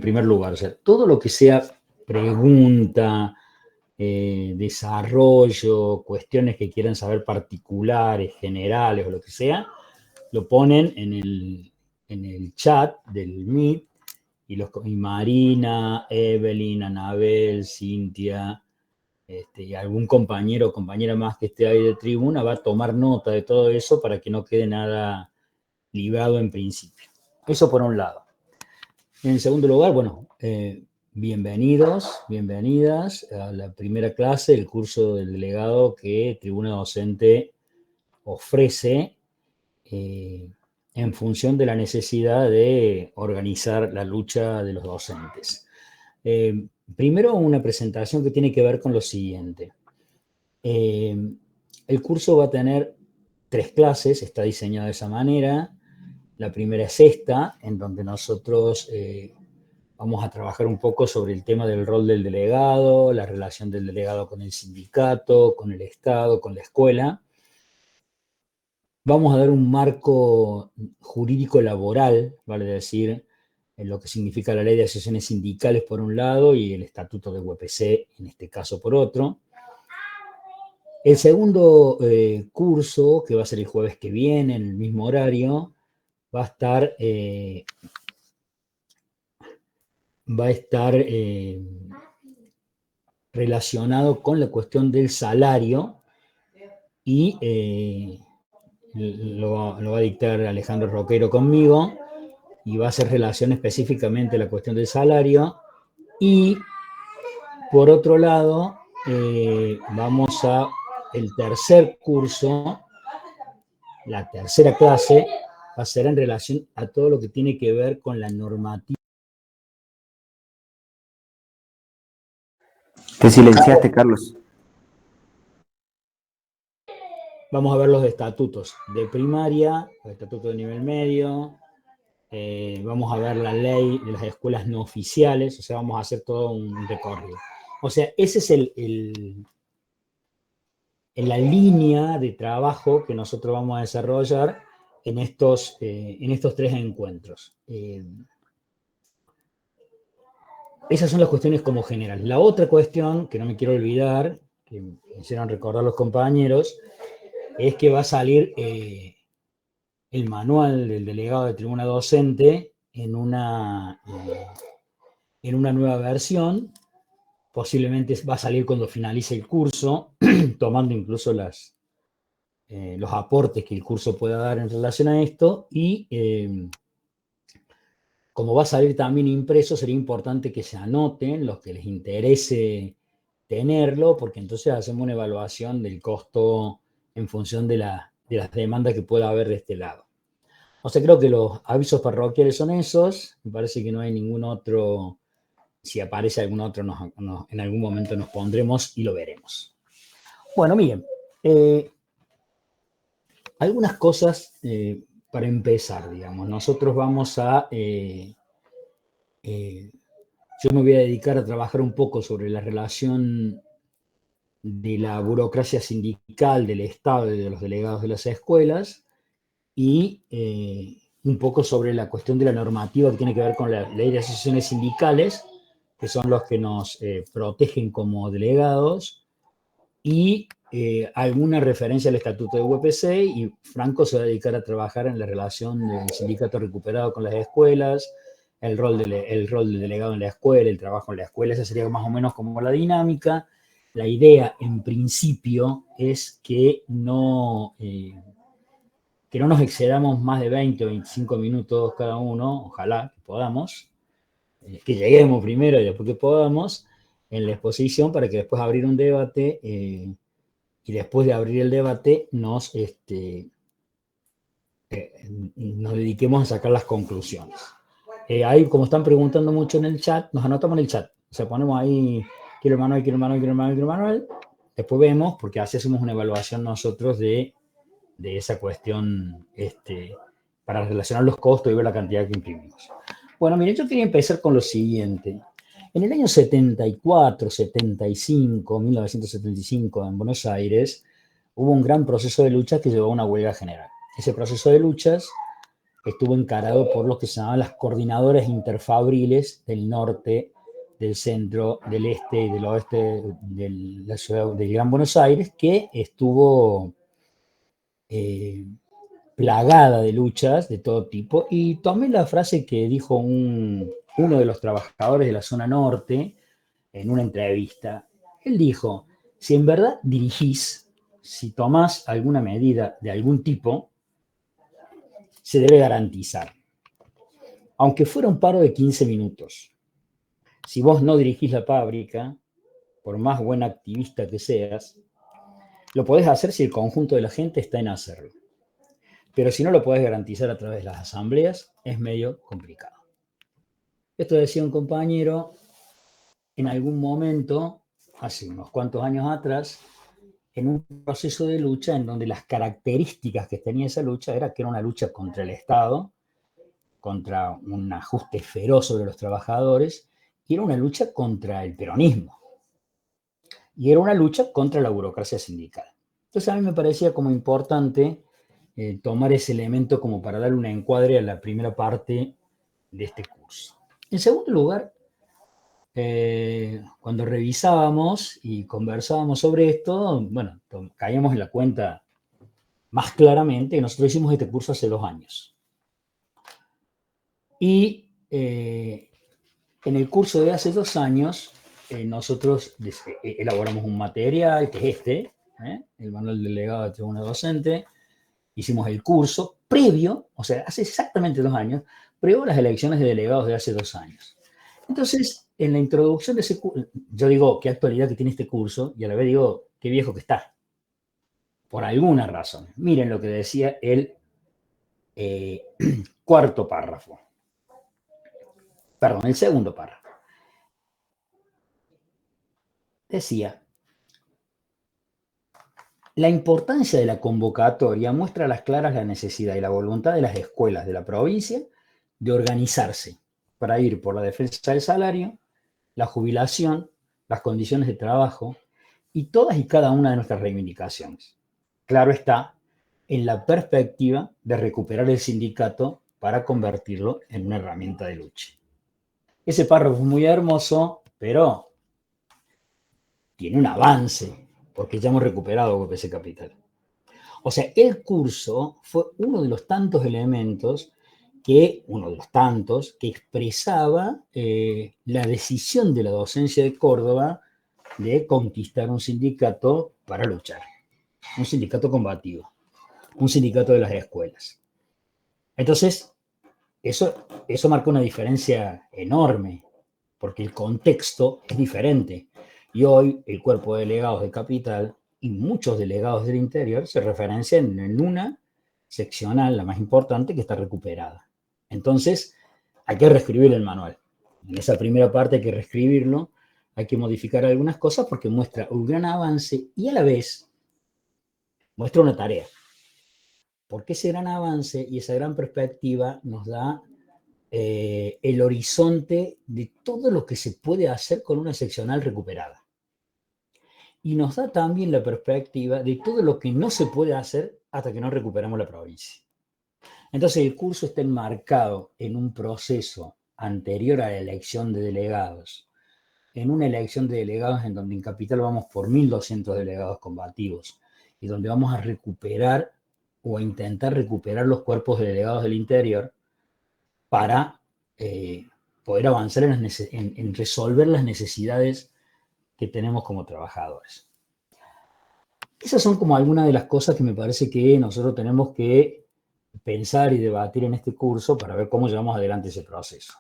primer lugar. O sea, todo lo que sea pregunta, desarrollo, cuestiones que quieran saber particulares, generales o lo que sea, lo ponen en el chat del Meet y Marina, Evelyn, Anabel, Cintia, y algún compañero o compañera más que esté ahí de tribuna va a tomar nota de todo eso para que no quede nada ligado en principio. Eso por un lado. En segundo lugar, bueno, bienvenidos, bienvenidas a la primera clase del curso del delegado que Tribuna Docente ofrece en función de la necesidad de organizar la lucha de los docentes. Primero, una presentación que tiene que ver con lo siguiente. El curso va a tener 3 clases, está diseñado de esa manera. La primera es esta, en donde nosotros vamos a trabajar un poco sobre el tema del rol del delegado, la relación del delegado con el sindicato, con el Estado, con la escuela. Vamos a dar un marco jurídico laboral, vale decir, en lo que significa la ley de asociaciones sindicales por un lado y el estatuto de UPC en este caso por otro. El segundo curso, que va a ser el jueves que viene, en el mismo horario, va a estar relacionado con la cuestión del salario y lo va a dictar Alejandro Roquero conmigo y va a hacer relación específicamente a la cuestión del salario. Y por otro lado, vamos a el tercer curso, la tercera clase, va a ser en relación a todo lo que tiene que ver con la normativa. Te silenciaste, Carlos. Vamos a ver los estatutos de primaria, los estatutos de nivel medio, vamos a ver la ley de las escuelas no oficiales, o sea, vamos a hacer todo un recorrido. O sea, ese es la línea de trabajo que nosotros vamos a desarrollar en estos 3 encuentros. Esas son las cuestiones como general. La otra cuestión, que no me quiero olvidar, que me hicieron recordar los compañeros, es que va a salir el manual del delegado de tribuna docente en una nueva versión. Posiblemente va a salir cuando finalice el curso, tomando incluso los aportes que el curso pueda dar en relación a esto. Y como va a salir también impreso, sería importante que se anoten los que les interese tenerlo, porque entonces hacemos una evaluación del costo en función de las demandas que pueda haber de este lado. O sea, creo que los avisos parroquiales son esos. Me parece que no hay ningún otro. Si aparece algún otro, en algún momento nos pondremos y lo veremos. Bueno, miren, algunas cosas para empezar, digamos. Nosotros vamos a... yo me voy a dedicar a trabajar un poco sobre la relación de la burocracia sindical del Estado y de los delegados de las escuelas y un poco sobre la cuestión de la normativa que tiene que ver con la ley de asociaciones sindicales, que son los que nos protegen como delegados, y alguna referencia al estatuto de UPC, y Franco se va a dedicar a trabajar en la relación del sindicato recuperado con las escuelas, el rol del delegado en la escuela, el trabajo en la escuela. Esa sería más o menos como la dinámica. La idea, en principio, es que no nos excedamos más de 20 o 25 minutos cada uno, ojalá que podamos, que lleguemos primero y después que podamos, en la exposición, para que después abrir un debate y después de abrir el debate nos dediquemos a sacar las conclusiones. Ahí, como están preguntando mucho en el chat, nos anotamos en el chat. O sea, ponemos ahí, quiero el manual, quiero el manual, quiero el manual, quiero el manual. Después vemos, porque así hacemos una evaluación nosotros de esa cuestión para relacionar los costos y ver la cantidad que imprimimos. Bueno, miren, yo quería empezar con lo siguiente. En el año 74, 75, 1975, en Buenos Aires, hubo un gran proceso de lucha que llevó a una huelga general. Ese proceso de luchas estuvo encarado por lo que se llamaban las coordinadoras interfabriles del norte, del centro, del este y del oeste de la ciudad del Gran Buenos Aires, que estuvo plagada de luchas de todo tipo. Y tomé la frase que dijo uno de los trabajadores de la zona norte en una entrevista. Él dijo, si en verdad dirigís, si tomás alguna medida de algún tipo, se debe garantizar. Aunque fuera un paro de 15 minutos. Si vos no dirigís la fábrica, por más buen activista que seas, lo podés hacer si el conjunto de la gente está en hacerlo. Pero si no lo podés garantizar a través de las asambleas, es medio complicado. Esto decía un compañero en algún momento, hace unos cuantos años atrás, en un proceso de lucha en donde las características que tenía esa lucha era que era una lucha contra el Estado, contra un ajuste feroz sobre los trabajadores, y era una lucha contra el peronismo. Y era una lucha contra la burocracia sindical. Entonces a mí me parecía como importante tomar ese elemento como para darle un encuadre a la primera parte de este curso. En segundo lugar, cuando revisábamos y conversábamos sobre esto, bueno, caíamos en la cuenta más claramente que nosotros hicimos este curso hace 2 años. Y en el curso de hace 2 años, nosotros elaboramos un material que es este, el manual del delegado de tribuna docente. Hicimos el curso previo, o sea, hace exactamente 2 años, previo a las elecciones de delegados de hace 2 años. Entonces, en la introducción de ese curso, yo digo qué actualidad que tiene este curso y a la vez digo qué viejo que está. Por alguna razón. Miren lo que decía el cuarto párrafo. Perdón, el segundo párrafo. Decía, la importancia de la convocatoria muestra a las claras la necesidad y la voluntad de las escuelas de la provincia de organizarse para ir por la defensa del salario, la jubilación, las condiciones de trabajo y todas y cada una de nuestras reivindicaciones. Claro está, en la perspectiva de recuperar el sindicato para convertirlo en una herramienta de lucha. Ese párrafo es muy hermoso, pero tiene un avance, porque ya hemos recuperado UPC Capital. O sea, el curso fue uno de los tantos elementos que expresaba la decisión de la docencia de Córdoba de conquistar un sindicato para luchar, un sindicato combativo, un sindicato de las escuelas. Entonces, eso marca una diferencia enorme, porque el contexto es diferente. Y hoy el cuerpo de delegados de Capital y muchos delegados del interior se referencian en una seccional, la más importante, que está recuperada. Entonces, hay que reescribir el manual. En esa primera parte hay que reescribirlo, hay que modificar algunas cosas porque muestra un gran avance y a la vez muestra una tarea. Porque ese gran avance y esa gran perspectiva nos da el horizonte de todo lo que se puede hacer con una seccional recuperada. Y nos da también la perspectiva de todo lo que no se puede hacer hasta que no recuperamos la provincia. Entonces el curso está enmarcado en un proceso anterior a la elección de delegados, en una elección de delegados en donde en Capital vamos por 1.200 delegados combativos y donde vamos a recuperar o a intentar recuperar los cuerpos de delegados del interior para poder avanzar en resolver las necesidades que tenemos como trabajadores. Esas son como algunas de las cosas que me parece que nosotros tenemos que pensar y debatir en este curso para ver cómo llevamos adelante ese proceso.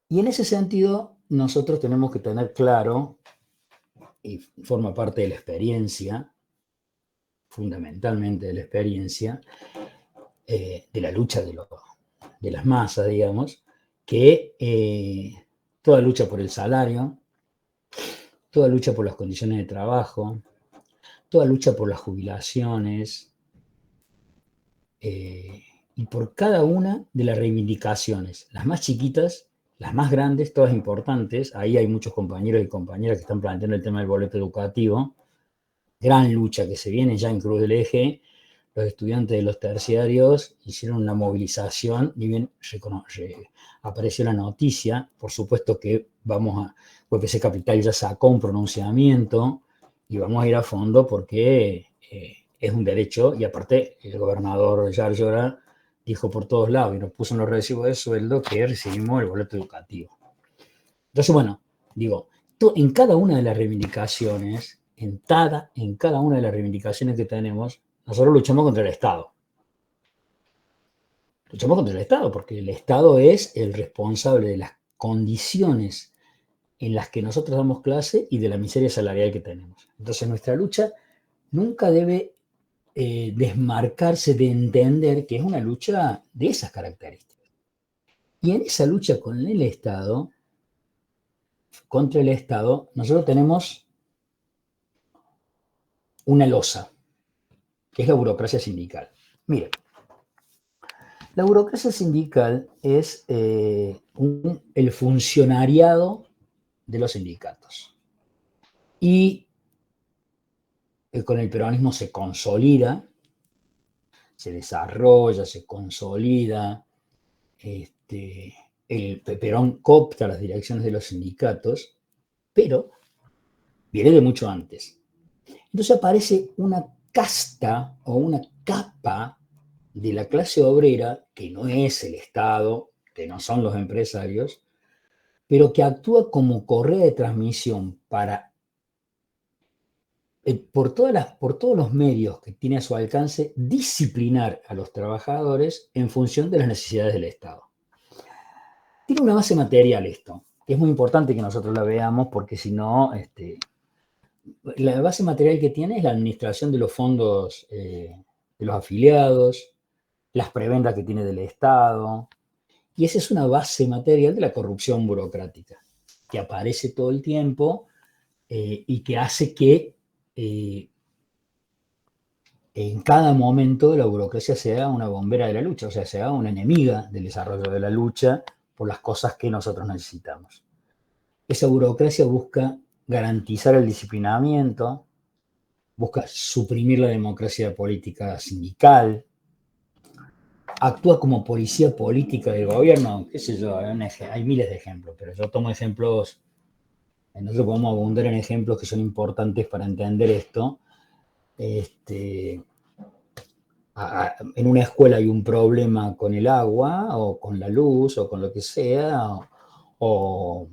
Y en ese sentido, nosotros tenemos que tener claro, y forma parte de la experiencia, fundamentalmente de la experiencia, de la lucha de las masas, digamos, que toda lucha por el salario, toda lucha por las condiciones de trabajo, toda lucha por las jubilaciones y por cada una de las reivindicaciones, las más chiquitas, las más grandes, todas importantes. Ahí hay muchos compañeros y compañeras que están planteando el tema del boleto educativo, gran lucha que se viene ya en Cruz del Eje, los estudiantes de los terciarios hicieron una movilización, ni bien apareció la noticia, por supuesto que UPC Capital ya sacó un pronunciamiento y vamos a ir a fondo porque es un derecho, y aparte el gobernador Yarlora dijo por todos lados y nos puso en los recibos de sueldo que recibimos el boleto educativo. Entonces, bueno, digo, en cada una de las reivindicaciones, en cada una de las reivindicaciones que tenemos, nosotros luchamos contra el Estado. Luchamos contra el Estado porque el Estado es el responsable de las condiciones en las que nosotros damos clase y de la miseria salarial que tenemos. Entonces, nuestra lucha nunca debe desmarcarse de entender que es una lucha de esas características. Y en esa lucha con el Estado, contra el Estado, nosotros tenemos una losa, que es la burocracia sindical. Mire, la burocracia sindical es el funcionariado de los sindicatos. Y con el peronismo se consolida, se desarrolla, se consolida. El Perón coopta las direcciones de los sindicatos, pero viene de mucho antes. Entonces aparece una casta o una capa de la clase obrera, que no es el Estado, que no son los empresarios, pero que actúa como correa de transmisión para, por todos los medios que tiene a su alcance, disciplinar a los trabajadores en función de las necesidades del Estado. Tiene una base material esto, que es muy importante que nosotros la veamos, porque si no, la base material que tiene es la administración de los fondos de los afiliados, las prebendas que tiene del Estado, y esa es una base material de la corrupción burocrática, que aparece todo el tiempo y que hace que en cada momento la burocracia sea una bombera de la lucha, o sea, sea una enemiga del desarrollo de la lucha por las cosas que nosotros necesitamos. Esa burocracia busca garantizar el disciplinamiento, busca suprimir la democracia política sindical, actúa como policía política del gobierno, qué sé yo, hay miles de ejemplos, pero yo tomo ejemplos, nosotros podemos abundar en ejemplos que son importantes para entender esto. En una escuela hay un problema con el agua, o con la luz, o con lo que sea, o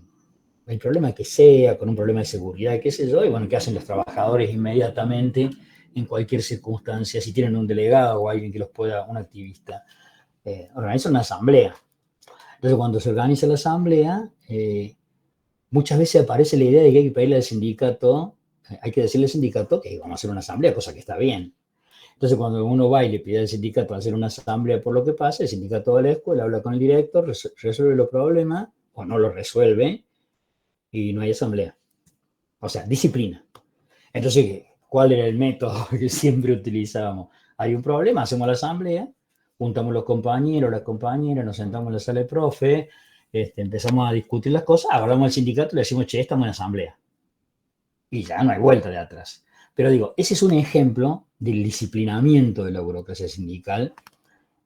el problema que sea, con un problema de seguridad, qué sé yo, y bueno, ¿qué hacen los trabajadores inmediatamente en cualquier circunstancia? Si tienen un delegado o alguien que los pueda, un activista, organizan una asamblea. Entonces, cuando se organiza la asamblea, muchas veces aparece la idea de que hay que pedirle al sindicato, hay que decirle al sindicato que vamos a hacer una asamblea, cosa que está bien. Entonces, cuando uno va y le pide al sindicato hacer una asamblea por lo que pasa, el sindicato va a la escuela, habla con el director, resuelve los problemas, o no los resuelve, y no hay asamblea. O sea, disciplina. Entonces, ¿cuál era el método que siempre utilizábamos? Hay un problema, hacemos la asamblea, juntamos los compañeros, las compañeras, nos sentamos en la sala de profe, empezamos a discutir las cosas, hablamos al sindicato y le decimos, che, estamos en asamblea. Y ya no hay vuelta de atrás. Pero digo, ese es un ejemplo del disciplinamiento de la burocracia sindical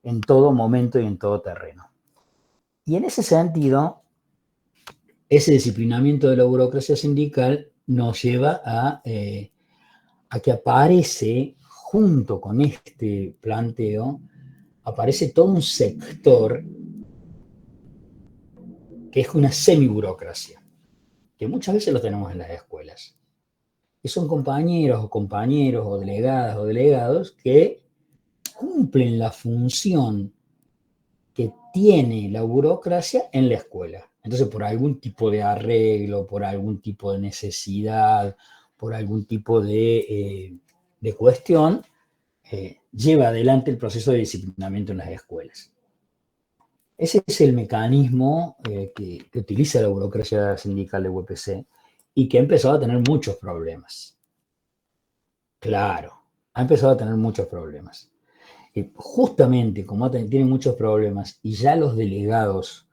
en todo momento y en todo terreno. Y en ese sentido, ese disciplinamiento de la burocracia sindical nos lleva a que aparece, junto con este planteo, aparece todo un sector que es una semiburocracia, que muchas veces lo tenemos en las escuelas. Que son compañeros o delegadas o delegados que cumplen la función que tiene la burocracia en la escuela. Entonces, por algún tipo de arreglo, por algún tipo de necesidad, por algún tipo de cuestión, lleva adelante el proceso de disciplinamiento en las escuelas. Ese es el mecanismo que utiliza la burocracia sindical de UPC y que ha empezado a tener muchos problemas. Claro, ha empezado a tener muchos problemas. Justamente como tiene muchos problemas y ya los delegados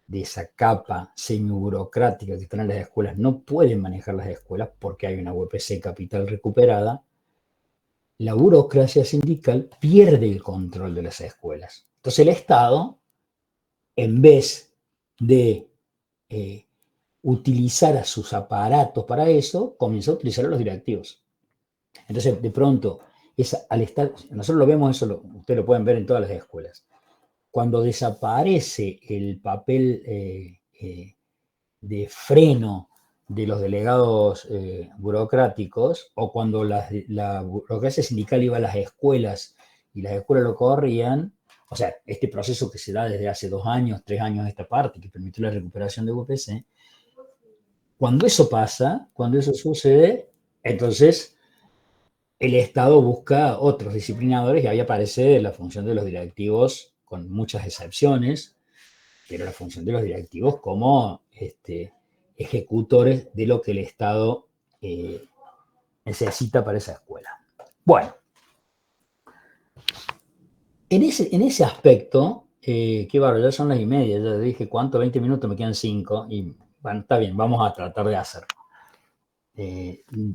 de esa capa semi-burocrática que están en las escuelas no pueden manejar las escuelas porque hay una UPC Capital recuperada, la burocracia sindical pierde el control de las escuelas. Entonces el Estado, en vez de utilizar a sus aparatos para eso, comenzó a utilizar a los directivos. Entonces, de pronto, al estar, nosotros lo vemos, ustedes lo pueden ver en todas las escuelas. Cuando desaparece el papel de freno de los delegados burocráticos, o cuando la burocracia sindical iba a las escuelas y las escuelas lo corrían, o sea, este proceso que se da desde hace 2 años, 3 años a esta parte, que permitió la recuperación de UPC, cuando eso pasa, cuando eso sucede, entonces el Estado busca otros disciplinadores y ahí aparece la función de los directivos, con muchas excepciones, pero la función de los directivos como ejecutores de lo que el Estado necesita para esa escuela. Bueno, en ese aspecto, qué bárbaro, ya son las 1:30, ya dije cuánto, 20 minutos, me quedan 5, y bueno, está bien, vamos a tratar de hacerlo.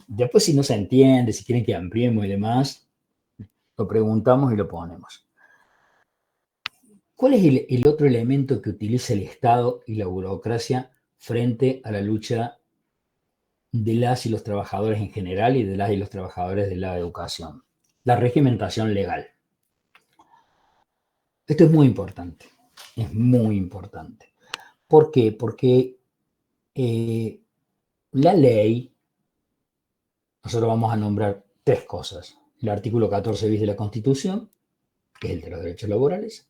Después, si no se entiende, si quieren que ampliemos y demás, lo preguntamos y lo ponemos. ¿Cuál es el otro elemento que utiliza el Estado y la burocracia frente a la lucha de las y los trabajadores en general y de las y los trabajadores de la educación? La regimentación legal. Esto es muy importante, es muy importante. ¿Por qué? Porque la ley, nosotros vamos a nombrar 3 cosas. El artículo 14 bis de la Constitución, que es el de los derechos laborales.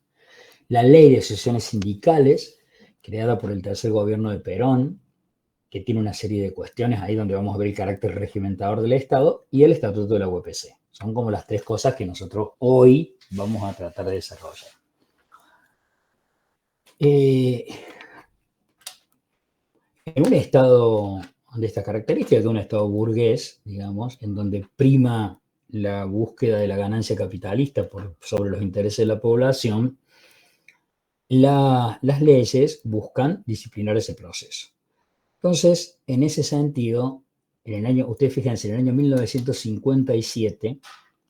La ley de asociaciones sindicales, creada por el tercer gobierno de Perón, que tiene una serie de cuestiones ahí donde vamos a ver el carácter regimentador del Estado, y el Estatuto de la UPC. Son como las 3 cosas que nosotros hoy vamos a tratar de desarrollar. En un Estado de estas características, de un Estado burgués, digamos, en donde prima la búsqueda de la ganancia capitalista sobre los intereses de la población, las leyes buscan disciplinar ese proceso. Entonces, en ese sentido, ustedes fíjense, en el año 1957,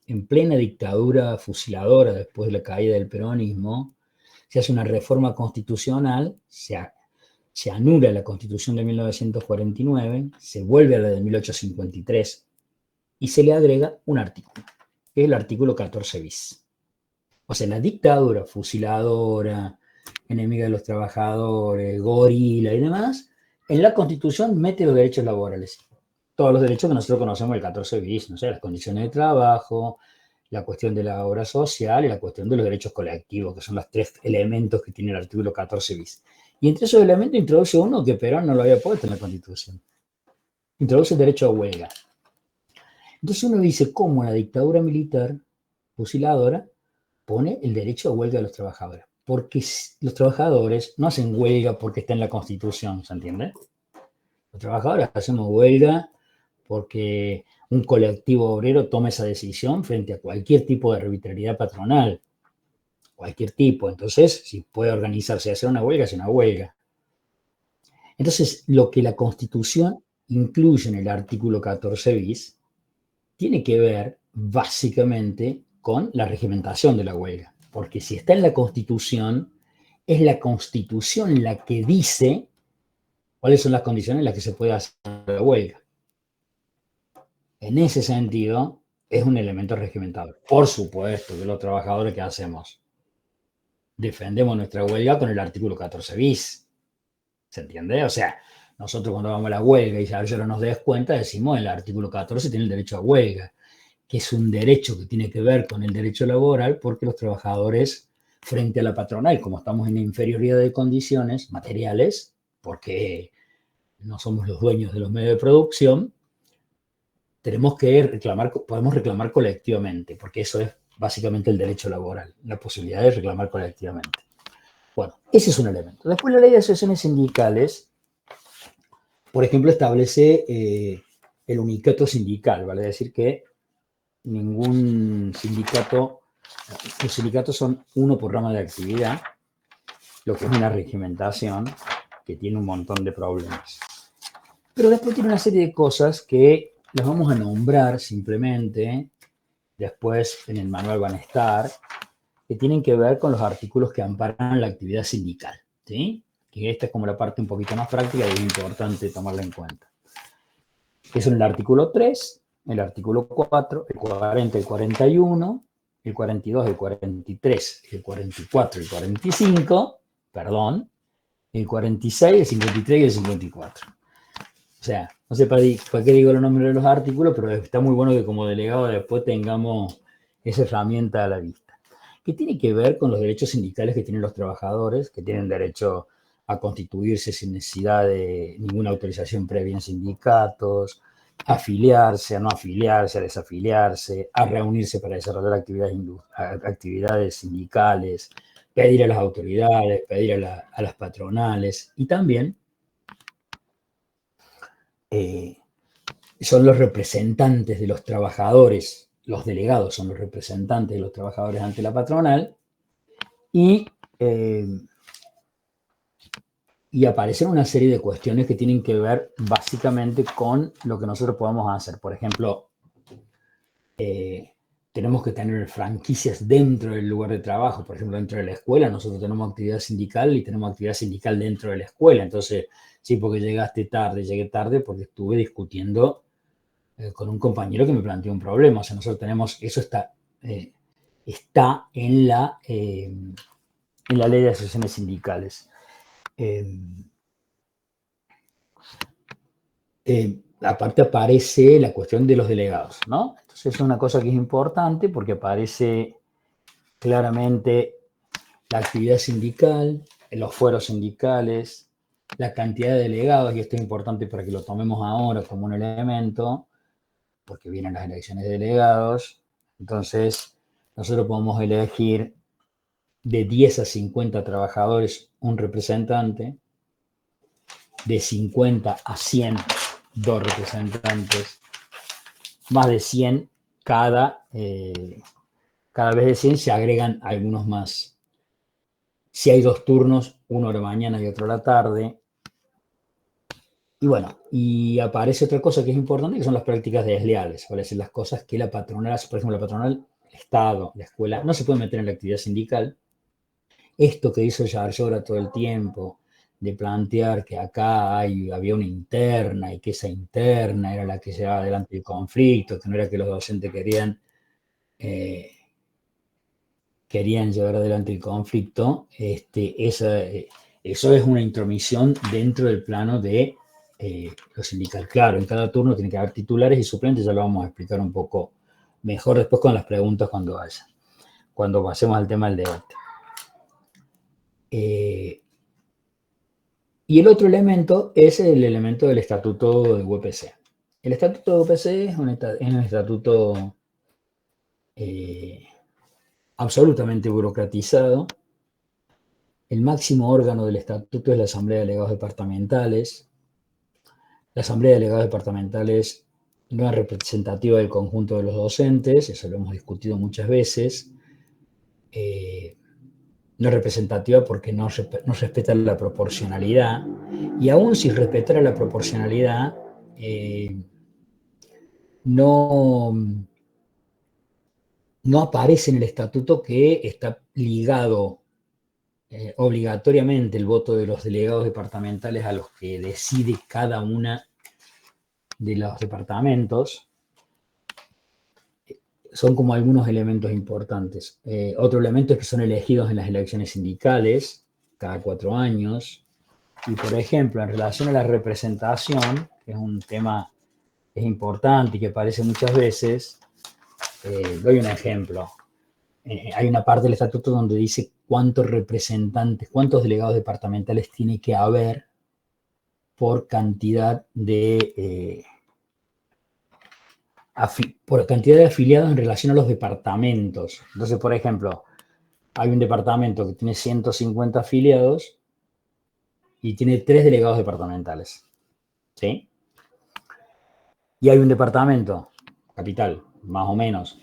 en plena dictadura fusiladora después de la caída del peronismo, se hace una reforma constitucional, se anula la Constitución de 1949, se vuelve a la de 1853 y se le agrega un artículo, que es el artículo 14 bis. O sea, la dictadura fusiladora, enemiga de los trabajadores, gorila y demás, en la Constitución mete los derechos laborales. Todos los derechos que nosotros conocemos del 14 bis, no sé, las condiciones de trabajo, la cuestión de la obra social y la cuestión de los derechos colectivos, que son los 3 elementos que tiene el artículo 14 bis. Y entre esos elementos introduce uno que Perón no lo había puesto en la Constitución. Introduce el derecho a huelga. Entonces uno dice, ¿cómo la dictadura militar fusiladora pone el derecho a huelga de los trabajadores? Porque los trabajadores no hacen huelga porque está en la Constitución, ¿se entiende? Los trabajadores hacemos huelga porque un colectivo obrero toma esa decisión frente a cualquier tipo de arbitrariedad patronal, cualquier tipo. Entonces, si puede organizarse y hacer una huelga, es una huelga. Entonces, lo que la Constitución incluye en el artículo 14 bis tiene que ver básicamente con la regimentación de la huelga, porque si está en la Constitución, es la Constitución la que dice cuáles son las condiciones en las que se puede hacer la huelga. En ese sentido, es un elemento regimentador. Por supuesto que los trabajadores, ¿qué hacemos? Defendemos nuestra huelga con el artículo 14 bis. ¿Se entiende? O sea, nosotros cuando vamos a la huelga y a veces no nos des cuenta, decimos el artículo 14 tiene el derecho a huelga, que es un derecho que tiene que ver con el derecho laboral, porque los trabajadores, frente a la patronal, como estamos en inferioridad de condiciones materiales, porque no somos los dueños de los medios de producción, podemos reclamar colectivamente, porque eso es básicamente el derecho laboral, la posibilidad de reclamar colectivamente. Bueno, ese es un elemento. Después la ley de asociaciones sindicales, por ejemplo, establece el unicato sindical, vale decir que ningún sindicato, los sindicatos son uno por rama de actividad, lo que es una regimentación que tiene un montón de problemas. Pero después tiene una serie de cosas que las vamos a nombrar simplemente después en el manual van a estar, que tienen que ver con los artículos que amparan la actividad sindical, ¿sí? Que esta es como la parte un poquito más práctica y es importante tomarla en cuenta. Que son el artículo 3, el artículo 4, el 40, el 41, el 42, el 43, el 44, el 45, perdón, el 46, el 53 y el 54. O sea, no sé para qué digo los nombres de los artículos, pero está muy bueno que como delegado después tengamos esa herramienta a la vista. Que tiene que ver con los derechos sindicales que tienen los trabajadores, que tienen derecho a constituirse sin necesidad de ninguna autorización previa en sindicatos, a afiliarse, a no afiliarse, a desafiliarse, a reunirse para desarrollar actividades sindicales, pedir a las autoridades, pedir a las patronales y también son los representantes de los trabajadores, los delegados son los representantes de los trabajadores ante la patronal y aparecen una serie de cuestiones que tienen que ver básicamente con lo que nosotros podamos hacer. Por ejemplo, tenemos que tener franquicias dentro del lugar de trabajo. Por ejemplo, dentro de la escuela nosotros tenemos actividad sindical y tenemos actividad sindical dentro de la escuela. Entonces, sí, porque llegué tarde porque estuve discutiendo con un compañero que me planteó un problema. O sea, nosotros tenemos, eso está en la ley de asociaciones sindicales. Aparte aparece la cuestión de los delegados, ¿no? Entonces es una cosa que es importante porque aparece claramente la actividad sindical, los fueros sindicales, la cantidad de delegados, y esto es importante para que lo tomemos ahora como un elemento, porque vienen las elecciones de delegados. Entonces, nosotros podemos elegir de 10 a 50 trabajadores un representante, de 50 a 100 dos representantes, más de 100 cada vez de 100 se agregan algunos más. Si hay 2 turnos, uno a la mañana y otro a la tarde. Y bueno, y aparece otra cosa que es importante, que son las prácticas desleales, es decir, las cosas que la patronal hace. Por ejemplo, la patronal, el Estado, la escuela, no se puede meter en la actividad sindical. Esto que hizo Yarlora todo el tiempo, de plantear que acá había una interna y que esa interna era la que llevaba adelante el conflicto, que no era que los docentes querían llevar adelante el conflicto, eso es una intromisión dentro del plano de lo sindical. Claro, en cada turno tiene que haber titulares y suplentes, ya lo vamos a explicar un poco mejor después con las preguntas cuando pasemos al tema del debate. Y el otro elemento es el elemento del estatuto de UPC. El estatuto de UPC es un estatuto absolutamente burocratizado. El máximo órgano del estatuto es la Asamblea de Delegados Departamentales. La Asamblea de Delegados Departamentales no es representativa del conjunto de los docentes, eso lo hemos discutido muchas veces. No es representativa porque no respeta la proporcionalidad, y aún si respetara la proporcionalidad, no aparece en el estatuto que está ligado obligatoriamente el voto de los delegados departamentales a los que decide cada una de los departamentos. Son como algunos elementos importantes. Otro elemento es que son elegidos en las elecciones sindicales cada 4 años. Y, por ejemplo, en relación a la representación, que es un tema que es importante y que aparece muchas veces, doy un ejemplo. Hay una parte del estatuto donde dice cuántos representantes, cuántos delegados departamentales tiene que haber por cantidad de afiliados en relación a los departamentos. Entonces, por ejemplo, hay un departamento que tiene 150 afiliados y tiene 3 delegados departamentales, ¿sí? Y hay un departamento, capital, más o menos,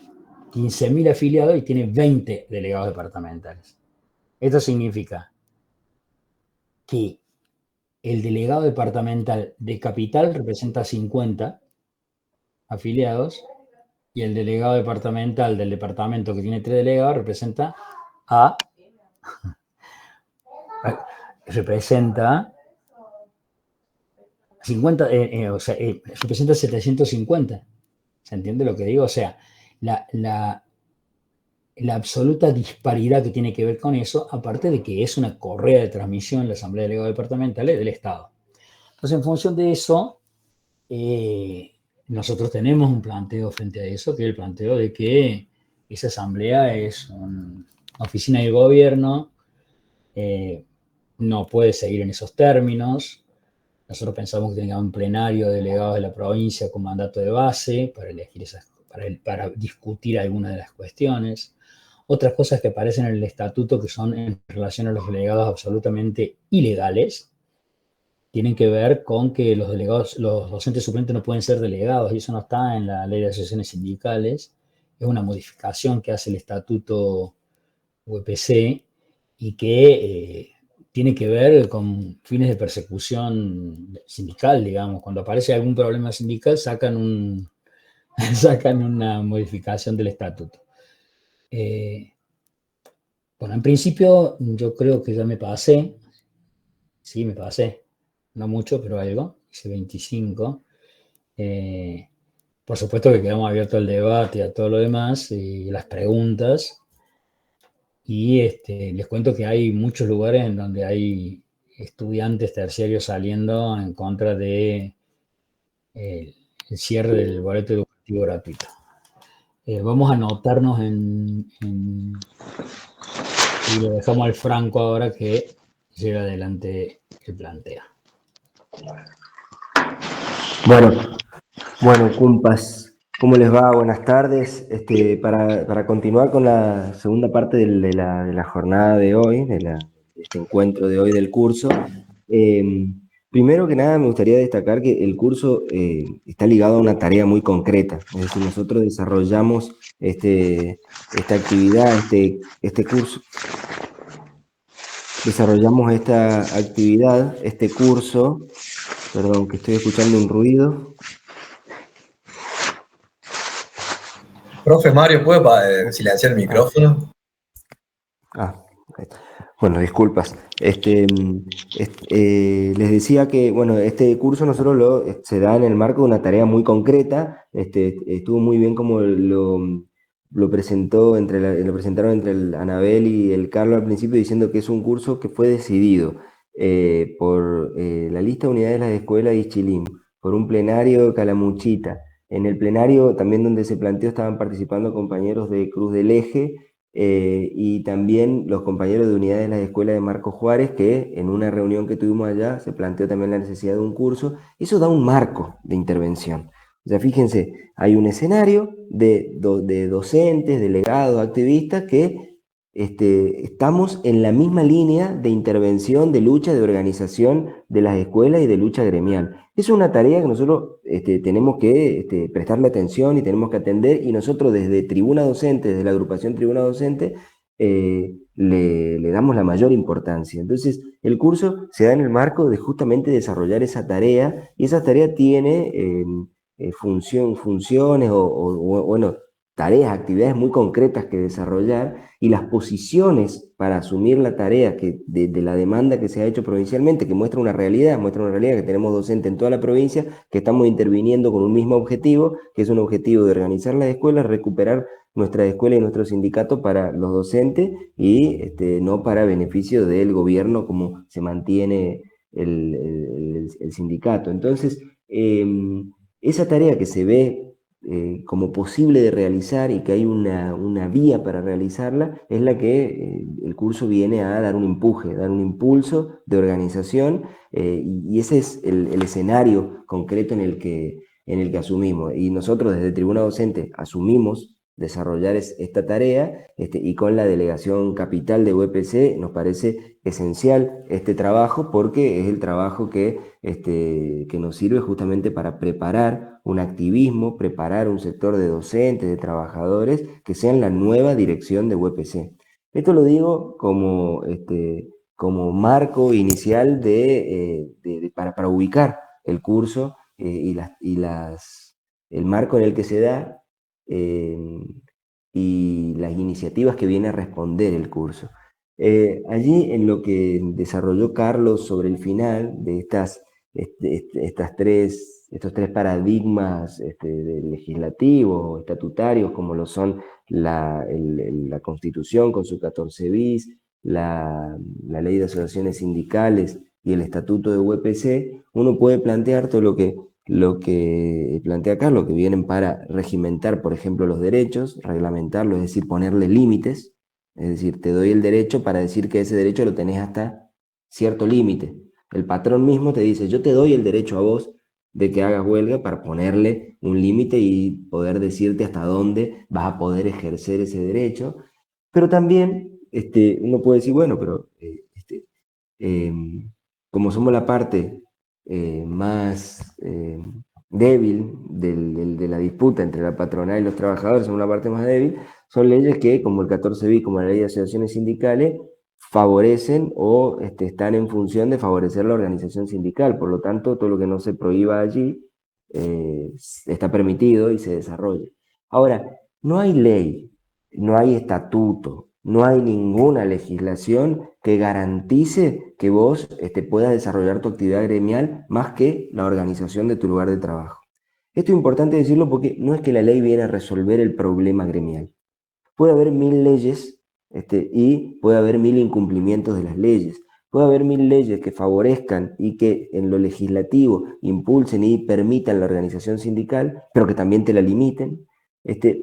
15.000 afiliados y tiene 20 delegados departamentales. Esto significa que el delegado departamental de capital representa 50 afiliados y el delegado departamental del departamento que tiene 3 delegados a, representa 50, representa 750. ¿Se entiende lo que digo? O sea, la absoluta disparidad que tiene que ver con eso, aparte de que es una correa de transmisión la Asamblea de Delegados Departamentales del Estado. Entonces, en función de eso, nosotros tenemos un planteo frente a eso, que es el planteo de que esa asamblea es una oficina del gobierno, no puede seguir en esos términos. Nosotros pensamos que tenga un plenario de delegados de la provincia con mandato de base para elegir para discutir algunas de las cuestiones. Otras cosas que aparecen en el estatuto que son en relación a los delegados absolutamente ilegales, tienen que ver con que los delegados, los docentes suplentes no pueden ser delegados, y eso no está en la ley de asociaciones sindicales. Es una modificación que hace el estatuto UPC y que tiene que ver con fines de persecución sindical, digamos. Cuando aparece algún problema sindical, sacan una modificación del estatuto. Bueno, en principio yo creo que ya me pasé, sí, me pasé, no mucho, pero algo, hice 25. Por supuesto que quedamos abiertos al debate y a todo lo demás y las preguntas. Y les cuento que hay muchos lugares en donde hay estudiantes terciarios saliendo en contra de el cierre del boleto educativo gratuito. Vamos a anotarnos y lo dejamos al Franco ahora que lleva adelante el planteo. Bueno, cumpas, ¿cómo les va? Buenas tardes. Para continuar con la segunda parte de la jornada de hoy, de este encuentro de hoy del curso, primero que nada me gustaría destacar que el curso está ligado a una tarea muy concreta. Es decir, nosotros desarrollamos esta actividad, este curso. Desarrollamos esta actividad, este curso, perdón, que estoy escuchando un ruido. Profe Mario, ¿puede silenciar el micrófono? Bueno, disculpas. Les decía que, bueno, este curso nosotros se da en el marco de una tarea muy concreta. Estuvo muy bien como lo presentaron entre el Anabel y el Carlos al principio, diciendo que es un curso que fue decidido por la lista de unidades de las escuelas de Ischilín, por un plenario de Calamuchita. En el plenario también donde se planteó estaban participando compañeros de Cruz del Eje, y también los compañeros de unidades de la escuela de Marco Juárez, que en una reunión que tuvimos allá se planteó también la necesidad de un curso. Eso da un marco de intervención. O sea, fíjense, hay un escenario de docentes, delegados, activistas que estamos en la misma línea de intervención, de lucha, de organización de las escuelas y de lucha gremial. Es una tarea que nosotros tenemos que prestarle atención y tenemos que atender, y nosotros desde Tribuna Docente, desde la agrupación Tribuna Docente, le damos la mayor importancia. Entonces, el curso se da en el marco de justamente desarrollar esa tarea, y esa tarea tiene funciones bueno, tareas, actividades muy concretas que desarrollar, y las posiciones para asumir la tarea de la demanda que se ha hecho provincialmente, que muestra una realidad que tenemos docentes en toda la provincia, que estamos interviniendo con un mismo objetivo, que es un objetivo de organizar las escuelas, recuperar nuestra escuela y nuestro sindicato para los docentes, y no para beneficio del gobierno como se mantiene el sindicato. Entonces, esa tarea que se ve como posible de realizar y que hay una vía para realizarla, es la que el curso viene a dar un empuje, dar un impulso de organización, y ese es el escenario concreto en el que asumimos. Y nosotros desde Tribuna Docente asumimos desarrollar esta tarea, y con la delegación capital de UPC nos parece esencial este trabajo, porque es el trabajo que nos sirve justamente para preparar un activismo, preparar un sector de docentes, de trabajadores, que sean la nueva dirección de UPC. Esto lo digo como marco inicial para ubicar el curso, el marco en el que se da, y las iniciativas que viene a responder el curso. Allí en lo que desarrolló Carlos sobre el final de estos tres paradigmas legislativos, estatutarios, como lo son la Constitución con su 14 bis, la Ley de Asociaciones Sindicales y el Estatuto de UPC, uno puede plantear todo lo que plantea acá, lo que vienen para regimentar, por ejemplo, los derechos, reglamentarlos, es decir, ponerle límites, es decir, te doy el derecho para decir que ese derecho lo tenés hasta cierto límite. El patrón mismo te dice, yo te doy el derecho a vos de que hagas huelga para ponerle un límite y poder decirte hasta dónde vas a poder ejercer ese derecho. Pero también uno puede decir, bueno, pero eh, como somos la parte más débil de la disputa entre la patronal y los trabajadores, somos la parte más débil, son leyes que, como el 14 bis, como la ley de asociaciones sindicales, favorecen o están en función de favorecer la organización sindical. Por lo tanto, todo lo que no se prohíba allí está permitido y se desarrolla. Ahora, no hay ley, no hay estatuto, no hay ninguna legislación que garantice que vos puedas desarrollar tu actividad gremial más que la organización de tu lugar de trabajo. Esto es importante decirlo porque no es que la ley viene a resolver el problema gremial. Puede haber 1000 leyes y puede haber 1000 incumplimientos de las leyes. Puede haber 1000 leyes que favorezcan y que en lo legislativo impulsen y permitan la organización sindical, pero que también te la limiten.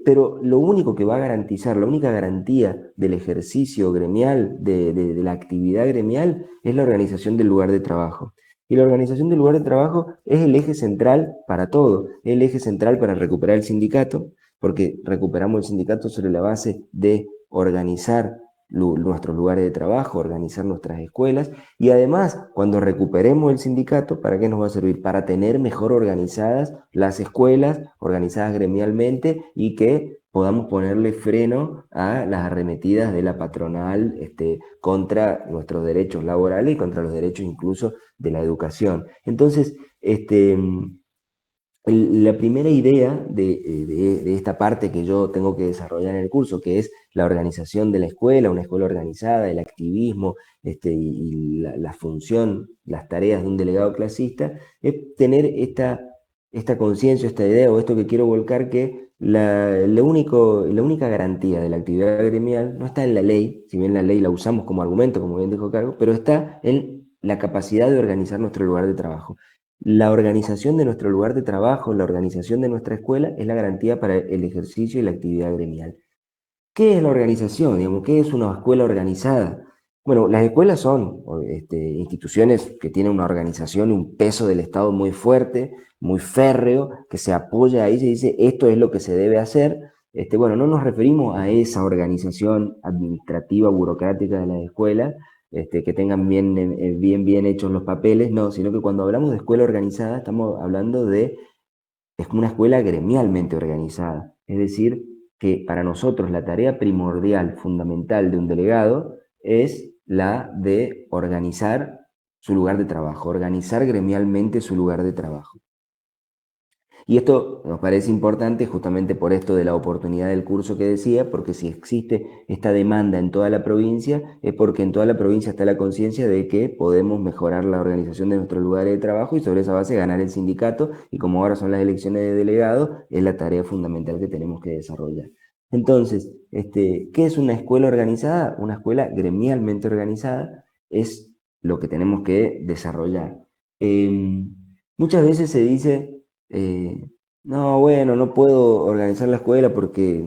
Pero lo único que va a garantizar, la única garantía del ejercicio gremial, de la actividad gremial, es la organización del lugar de trabajo. Y la organización del lugar de trabajo es el eje central para todo, es el eje central para recuperar el sindicato, porque recuperamos el sindicato sobre la base de organizar nuestros lugares de trabajo, organizar nuestras escuelas, y además, cuando recuperemos el sindicato, ¿para qué nos va a servir? Para tener mejor organizadas las escuelas, organizadas gremialmente, y que podamos ponerle freno a las arremetidas de la patronal contra nuestros derechos laborales y contra los derechos incluso de la educación. Entonces, la primera idea de esta parte que yo tengo que desarrollar en el curso, que es la organización de la escuela, una escuela organizada, el activismo y la función, las tareas de un delegado clasista, es tener esta conciencia, esta idea o esto que quiero volcar, que la única garantía de la actividad gremial no está en la ley, si bien la ley la usamos como argumento, como bien dijo Carlos, pero está en la capacidad de organizar nuestro lugar de trabajo. La organización de nuestro lugar de trabajo, la organización de nuestra escuela es la garantía para el ejercicio y la actividad gremial. ¿Qué es la organización? Digamos, ¿qué es una escuela organizada? Bueno, las escuelas son instituciones que tienen una organización y un peso del Estado muy fuerte, muy férreo, que se apoya ahí, se dice, esto es lo que se debe hacer. Bueno, no nos referimos a esa organización administrativa, burocrática de las escuelas, que tengan bien hechos los papeles, no, sino que cuando hablamos de escuela organizada, estamos hablando es una escuela gremialmente organizada. Es decir, que para nosotros la tarea primordial, fundamental de un delegado es la de organizar su lugar de trabajo, organizar gremialmente su lugar de trabajo. Y esto nos parece importante justamente por esto de la oportunidad del curso que decía, porque si existe esta demanda en toda la provincia, es porque en toda la provincia está la conciencia de que podemos mejorar la organización de nuestros lugares de trabajo y sobre esa base ganar el sindicato, y como ahora son las elecciones de delegados, es la tarea fundamental que tenemos que desarrollar. Entonces, ¿qué es una escuela organizada? Una escuela gremialmente organizada es lo que tenemos que desarrollar. Muchas veces se dice... no, bueno, no puedo organizar la escuela porque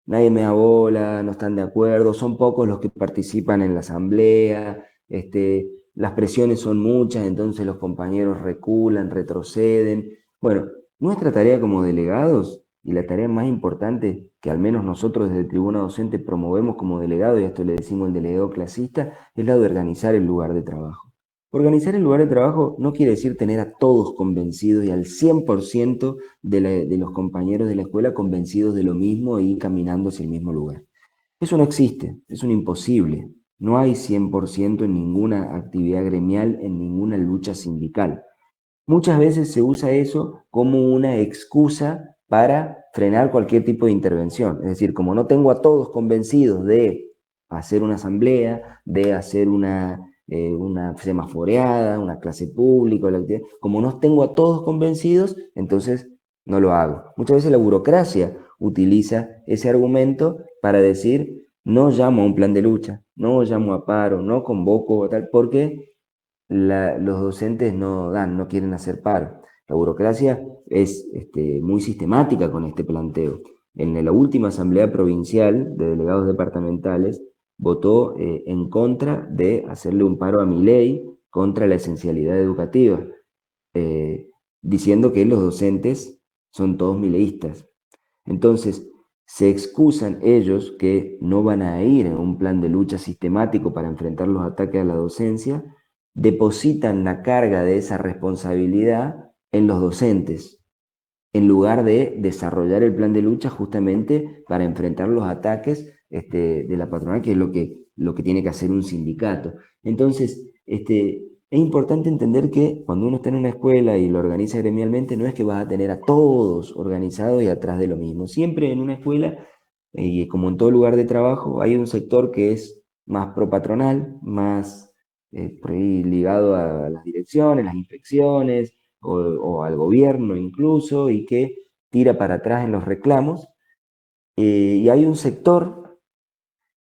nadie me da bola, no están de acuerdo, son pocos los que participan en la asamblea, las presiones son muchas, entonces los compañeros reculan, retroceden. Bueno, nuestra tarea como delegados y la tarea más importante que al menos nosotros desde Tribuna Docente promovemos como delegado, y esto le decimos el delegado clasista, es la de organizar el lugar de trabajo. Organizar el lugar de trabajo no quiere decir tener a todos convencidos y al 100% de los compañeros de la escuela convencidos de lo mismo y caminando hacia el mismo lugar. Eso no existe, es un imposible. No hay 100% en ninguna actividad gremial, en ninguna lucha sindical. Muchas veces se usa eso como una excusa para frenar cualquier tipo de intervención. Es decir, como no tengo a todos convencidos de hacer una asamblea, de hacer una semaforeada, una clase pública, como no tengo a todos convencidos, entonces no lo hago. Muchas veces la burocracia utiliza ese argumento para decir, no llamo a un plan de lucha, no llamo a paro, no convoco, tal, porque los docentes no quieren hacer paro. La burocracia es muy sistemática con este planteo. En la última asamblea provincial de delegados departamentales votó en contra de hacerle un paro a Milei contra la esencialidad educativa, diciendo que los docentes son todos mileístas. Entonces, se excusan ellos que no van a ir en un plan de lucha sistemático para enfrentar los ataques a la docencia, depositan la carga de esa responsabilidad en los docentes, en lugar de desarrollar el plan de lucha justamente para enfrentar los ataques de la patronal, que es lo que tiene que hacer un sindicato. Entonces, es importante entender que cuando uno está en una escuela y lo organiza gremialmente, no es que vas a tener a todos organizados y atrás de lo mismo. Siempre en una escuela, como en todo lugar de trabajo, hay un sector que es más propatronal, más por ahí ligado a las direcciones, las inspecciones, o al gobierno incluso, y que tira para atrás en los reclamos. Y hay un sector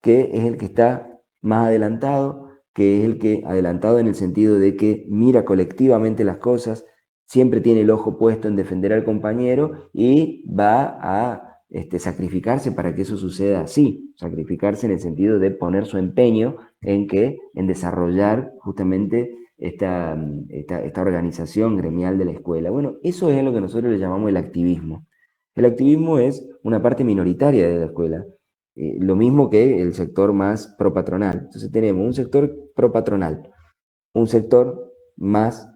que es el que está más adelantado, que es el que, adelantado en el sentido de que mira colectivamente las cosas, siempre tiene el ojo puesto en defender al compañero y va a sacrificarse para que eso suceda así, sacrificarse en el sentido de poner su empeño en desarrollar justamente esta organización gremial de la escuela. Bueno, eso es lo que nosotros le llamamos el activismo. El activismo es una parte minoritaria de la escuela, lo mismo que el sector más propatronal. Entonces tenemos un sector propatronal, un sector más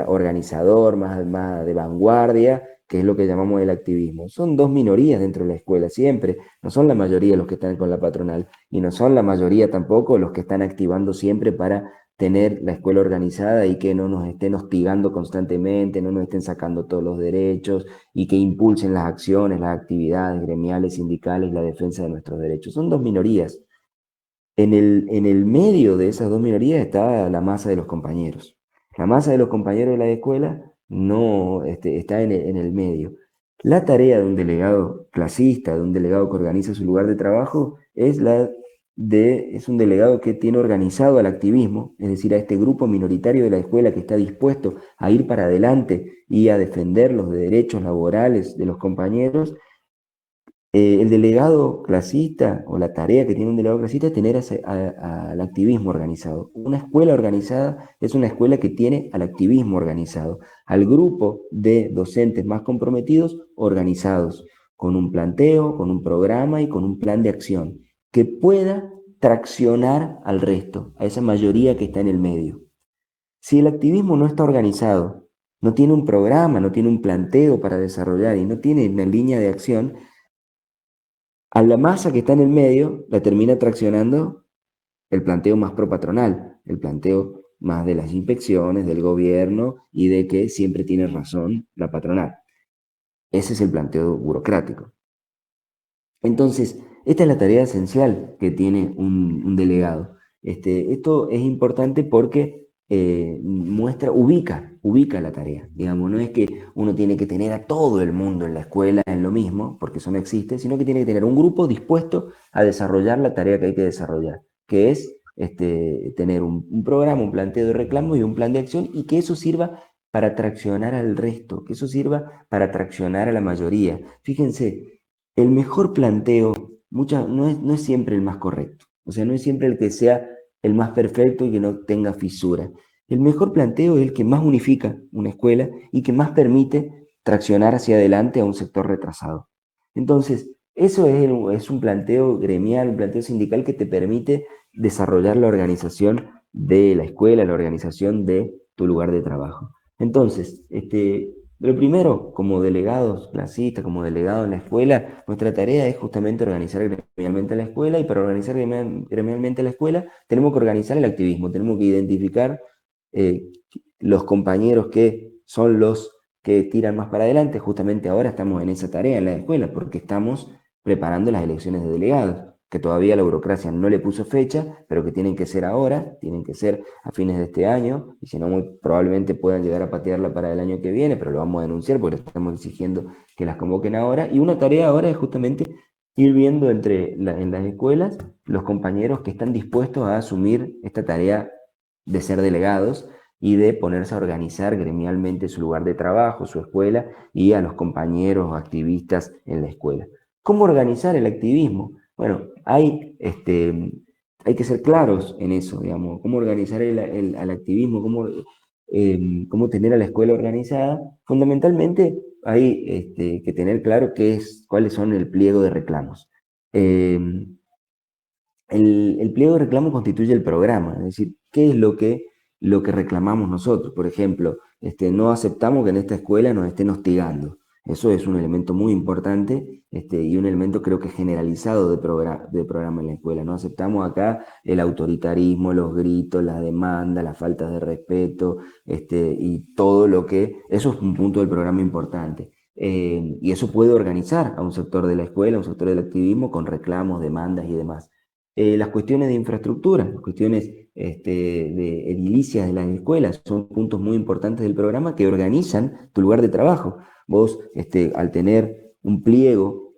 organizador, más de vanguardia, que es lo que llamamos el activismo. Son dos minorías dentro de la escuela siempre, no son la mayoría los que están con la patronal y no son la mayoría tampoco los que están activando siempre para tener la escuela organizada y que no nos estén hostigando constantemente, no nos estén sacando todos los derechos y que impulsen las acciones, las actividades gremiales, sindicales, la defensa de nuestros derechos. Son dos minorías. En el medio de esas dos minorías está la masa de los compañeros. La masa de los compañeros de la escuela no está en el medio. La tarea de un delegado clasista, de un delegado que organiza su lugar de trabajo, es un delegado que tiene organizado al activismo, es decir, a este grupo minoritario de la escuela que está dispuesto a ir para adelante y a defender los derechos laborales de los compañeros. El delegado clasista, o la tarea que tiene un delegado clasista, es tener al activismo organizado. Una escuela organizada es una escuela que tiene al activismo organizado, al grupo de docentes más comprometidos organizados, con un planteo, con un programa y con un plan de acción, que pueda traccionar al resto, a esa mayoría que está en el medio. Si el activismo no está organizado, no tiene un programa, no tiene un planteo para desarrollar y no tiene una línea de acción, a la masa que está en el medio la termina traccionando el planteo más propatronal, el planteo más de las inspecciones, del gobierno y de que siempre tiene razón la patronal. Ese es el planteo burocrático. Entonces, esta es la tarea esencial que tiene un delegado. Esto es importante porque ubica la tarea. Digamos, no es que uno tiene que tener a todo el mundo en la escuela en lo mismo, porque eso no existe, sino que tiene que tener un grupo dispuesto a desarrollar la tarea que hay que desarrollar, que es tener un programa, un planteo de reclamo y un plan de acción, y que eso sirva para traccionar al resto, que eso sirva para traccionar a la mayoría. Fíjense, el mejor planteo no es siempre el más correcto. O sea, no es siempre el que sea el más perfecto y que no tenga fisura. El mejor planteo es el que más unifica una escuela y que más permite traccionar hacia adelante a un sector retrasado. Entonces, eso es un planteo gremial, un planteo sindical que te permite desarrollar la organización de la escuela, la organización de tu lugar de trabajo. Entonces, lo primero, como delegados clasistas, como delegados en la escuela, nuestra tarea es justamente organizar gremialmente la escuela, y para organizar gremialmente la escuela tenemos que organizar el activismo, tenemos que identificar los compañeros que son los que tiran más para adelante. Justamente ahora estamos en esa tarea en la escuela, porque estamos preparando las elecciones de delegados, que todavía la burocracia no le puso fecha, pero que tienen que ser ahora, tienen que ser a fines de este año, y si no, muy probablemente puedan llegar a patearla para el año que viene, pero lo vamos a denunciar porque estamos exigiendo que las convoquen ahora. Y una tarea ahora es justamente ir viendo en las escuelas los compañeros que están dispuestos a asumir esta tarea de ser delegados y de ponerse a organizar gremialmente su lugar de trabajo, su escuela, y a los compañeros activistas en la escuela. ¿Cómo organizar el activismo? Bueno, hay que ser claros en eso, digamos, cómo organizar al activismo, cómo tener a la escuela organizada. Fundamentalmente hay que tener claro cuáles son el pliego de reclamos. Eh, el pliego de reclamos constituye el programa, es decir, qué es lo que reclamamos nosotros. Por ejemplo, no aceptamos que en esta escuela nos estén hostigando. Eso es un elemento muy importante y un elemento creo que generalizado de programa en la escuela. No aceptamos acá el autoritarismo, los gritos, las demandas, las faltas de respeto y todo lo que... Eso es un punto del programa importante. Y eso puede organizar a un sector de la escuela, a un sector del activismo con reclamos, demandas y demás. Las cuestiones de infraestructura, las cuestiones de edilicias de las escuelas, son puntos muy importantes del programa que organizan tu lugar de trabajo. Vos, al tener un pliego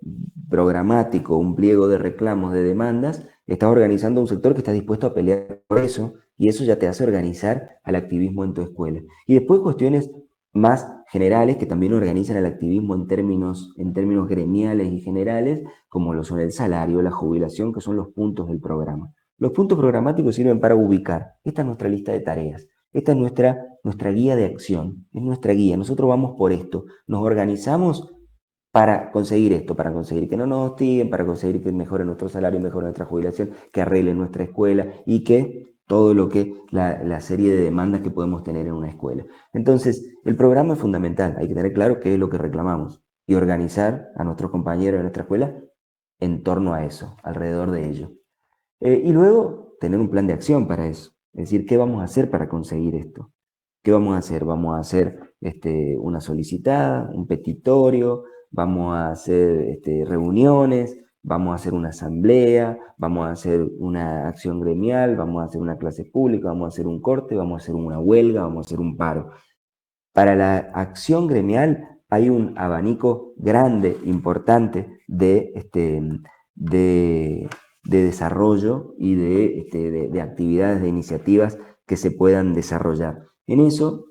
programático, un pliego de reclamos, de demandas, estás organizando un sector que está dispuesto a pelear por eso, y eso ya te hace organizar al activismo en tu escuela. Y después cuestiones más generales que también organizan el activismo en términos gremiales y generales, como lo son el salario, la jubilación, que son los puntos del programa. Los puntos programáticos sirven para ubicar. Esta es nuestra lista de tareas. Esta es nuestra guía de acción. Es nuestra guía. Nosotros vamos por esto. Nos organizamos para conseguir esto, para conseguir que no nos hostiguen, para conseguir que mejore nuestro salario, mejore nuestra jubilación, que arregle nuestra escuela y que todo lo que la serie de demandas que podemos tener en una escuela. Entonces, el programa es fundamental. Hay que tener claro qué es lo que reclamamos y organizar a nuestros compañeros de nuestra escuela en torno a eso, alrededor de ello. Y luego tener un plan de acción para eso. Es decir, ¿qué vamos a hacer para conseguir esto? ¿Qué vamos a hacer? Vamos a hacer una solicitada, un petitorio, vamos a hacer reuniones, vamos a hacer una asamblea, vamos a hacer una acción gremial, vamos a hacer una clase pública, vamos a hacer un corte, vamos a hacer una huelga, vamos a hacer un paro. Para la acción gremial hay un abanico grande, importante de desarrollo y de actividades, de iniciativas que se puedan desarrollar. En eso,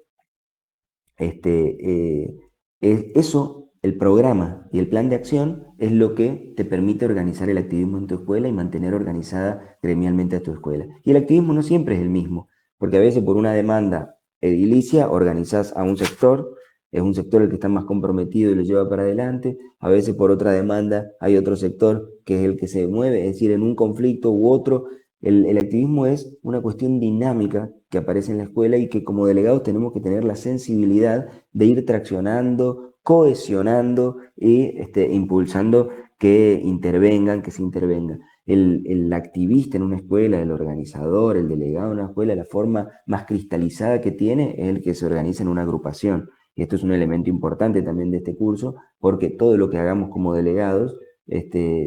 el programa y el plan de acción es lo que te permite organizar el activismo en tu escuela y mantener organizada gremialmente a tu escuela. Y el activismo no siempre es el mismo, porque a veces por una demanda edilicia organizas a un sector, es un sector el que está más comprometido y lo lleva para adelante, a veces por otra demanda hay otro sector que es el que se mueve, es decir, en un conflicto u otro. El activismo es una cuestión dinámica que aparece en la escuela y que como delegados tenemos que tener la sensibilidad de ir traccionando, cohesionando y impulsando que intervengan, que se intervengan. El activista en una escuela, el organizador, el delegado en una escuela, la forma más cristalizada que tiene es el que se organiza en una agrupación. Y esto es un elemento importante también de este curso, porque todo lo que hagamos como delegados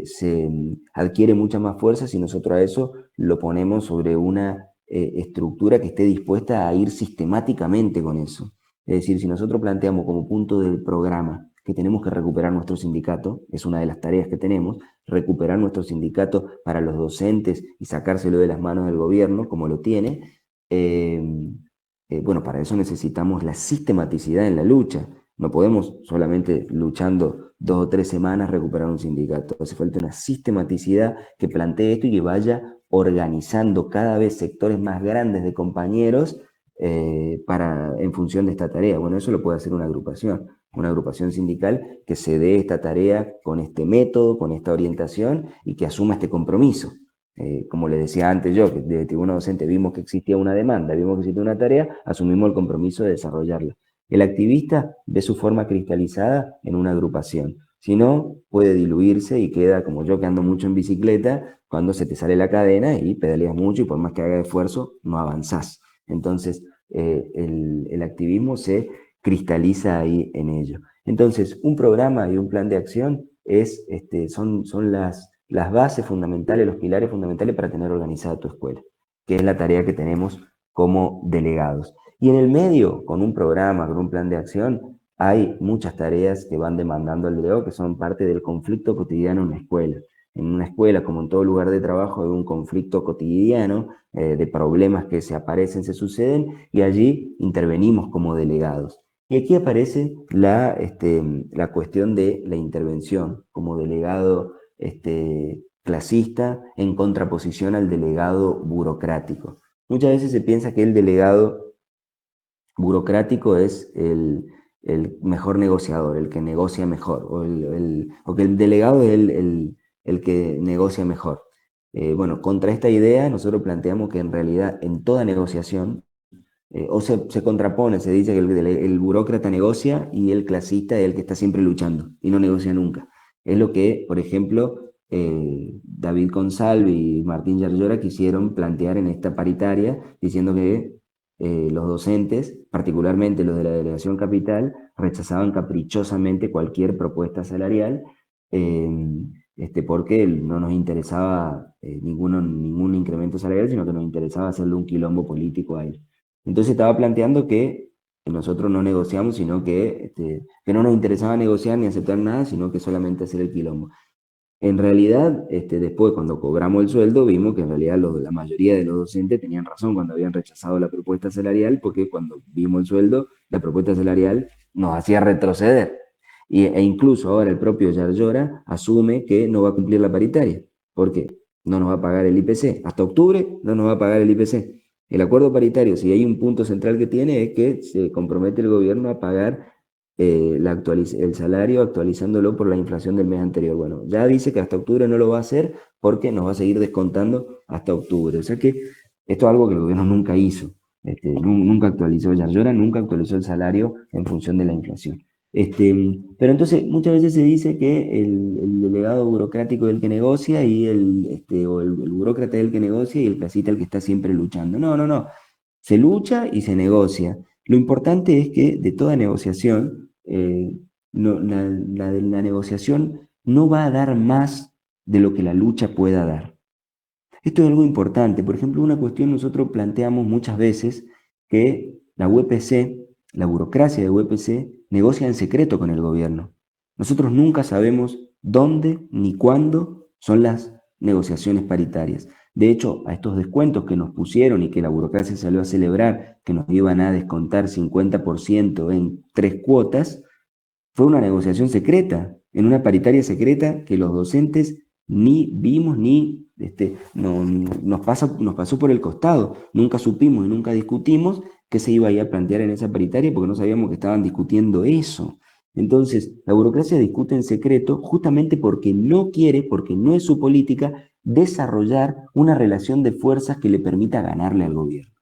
se adquiere mucha más fuerza si nosotros a eso lo ponemos sobre una estructura que esté dispuesta a ir sistemáticamente con eso. Es decir, si nosotros planteamos como punto del programa que tenemos que recuperar nuestro sindicato, es una de las tareas que tenemos, recuperar nuestro sindicato para los docentes y sacárselo de las manos del gobierno, como lo tiene, bueno, para eso necesitamos la sistematicidad en la lucha. No podemos solamente luchando 2 o 3 semanas recuperar un sindicato. Hace falta una sistematicidad que plantee esto y que vaya organizando cada vez sectores más grandes de compañeros en función de esta tarea. Bueno, eso lo puede hacer una agrupación sindical que se dé esta tarea con este método, con esta orientación y que asuma este compromiso. Como les decía antes yo, que de tribuna docente vimos que existía una demanda, vimos que existía una tarea, asumimos el compromiso de desarrollarla. El activista ve su forma cristalizada en una agrupación. Si no, puede diluirse y queda como yo que ando mucho en bicicleta, cuando se te sale la cadena y pedaleas mucho y por más que haga esfuerzo, no avanzás. Entonces, el activismo se cristaliza ahí en ello. Entonces, un programa y un plan de acción son las bases fundamentales, los pilares fundamentales para tener organizada tu escuela, que es la tarea que tenemos como delegados. Y en el medio, con un programa, con un plan de acción, hay muchas tareas que van demandando al delegado, que son parte del conflicto cotidiano en una escuela. En una escuela, como en todo lugar de trabajo, hay un conflicto cotidiano de problemas que se aparecen, se suceden, y allí intervenimos como delegados. Y aquí aparece la cuestión de la intervención como delegado clasista en contraposición al delegado burocrático. Muchas veces se piensa que el delegado burocrático es el mejor negociador, el que negocia mejor, o que el delegado es el que negocia mejor. Bueno, contra esta idea nosotros planteamos que en realidad en toda negociación, o se contrapone, se dice que el burócrata negocia y el clasista es el que está siempre luchando y no negocia nunca. Es lo que, por ejemplo, David Consalvi y Martín Yarlora quisieron plantear en esta paritaria, diciendo que los docentes, particularmente los de la Delegación Capital, rechazaban caprichosamente cualquier propuesta salarial, porque no nos interesaba ningún incremento salarial, sino que nos interesaba hacerle un quilombo político a él. Entonces estaba planteando que nosotros no negociamos, sino que no nos interesaba negociar ni aceptar nada, sino que solamente hacer el quilombo. En realidad, después cuando cobramos el sueldo, vimos que en realidad la mayoría de los docentes tenían razón cuando habían rechazado la propuesta salarial, porque cuando vimos el sueldo, la propuesta salarial nos hacía retroceder. E incluso ahora el propio Yarlora asume que no va a cumplir la paritaria. ¿Por qué? No nos va a pagar el IPC. Hasta octubre no nos va a pagar el IPC. El acuerdo paritario, si hay un punto central que tiene, es que se compromete el gobierno a pagar el salario actualizándolo por la inflación del mes anterior. Bueno, ya dice que hasta octubre no lo va a hacer porque nos va a seguir descontando hasta octubre. O sea que esto es algo que el gobierno nunca hizo. Nunca actualizó, Yarlora nunca actualizó el salario en función de la inflación. Pero entonces muchas veces se dice que el delegado burocrático es el que negocia y el burócrata es el que negocia y el clasista es el que está siempre luchando. No, no, no. Se lucha y se negocia. Lo importante es que de toda negociación, la negociación no va a dar más de lo que la lucha pueda dar. Esto es algo importante. Por ejemplo, una cuestión nosotros planteamos muchas veces que la UPC, la burocracia de UPC, negocia en secreto con el gobierno. Nosotros nunca sabemos dónde ni cuándo son las negociaciones paritarias. De hecho, a estos descuentos que nos pusieron y que la burocracia salió a celebrar, que nos iban a descontar 50% en 3 cuotas, fue una negociación secreta, en una paritaria secreta que los docentes ni vimos ni nos pasó por el costado. Nunca supimos y nunca discutimos qué se iba a ir a plantear en esa paritaria porque no sabíamos que estaban discutiendo eso. Entonces, la burocracia discute en secreto justamente porque no quiere, porque no es su política, desarrollar una relación de fuerzas que le permita ganarle al gobierno.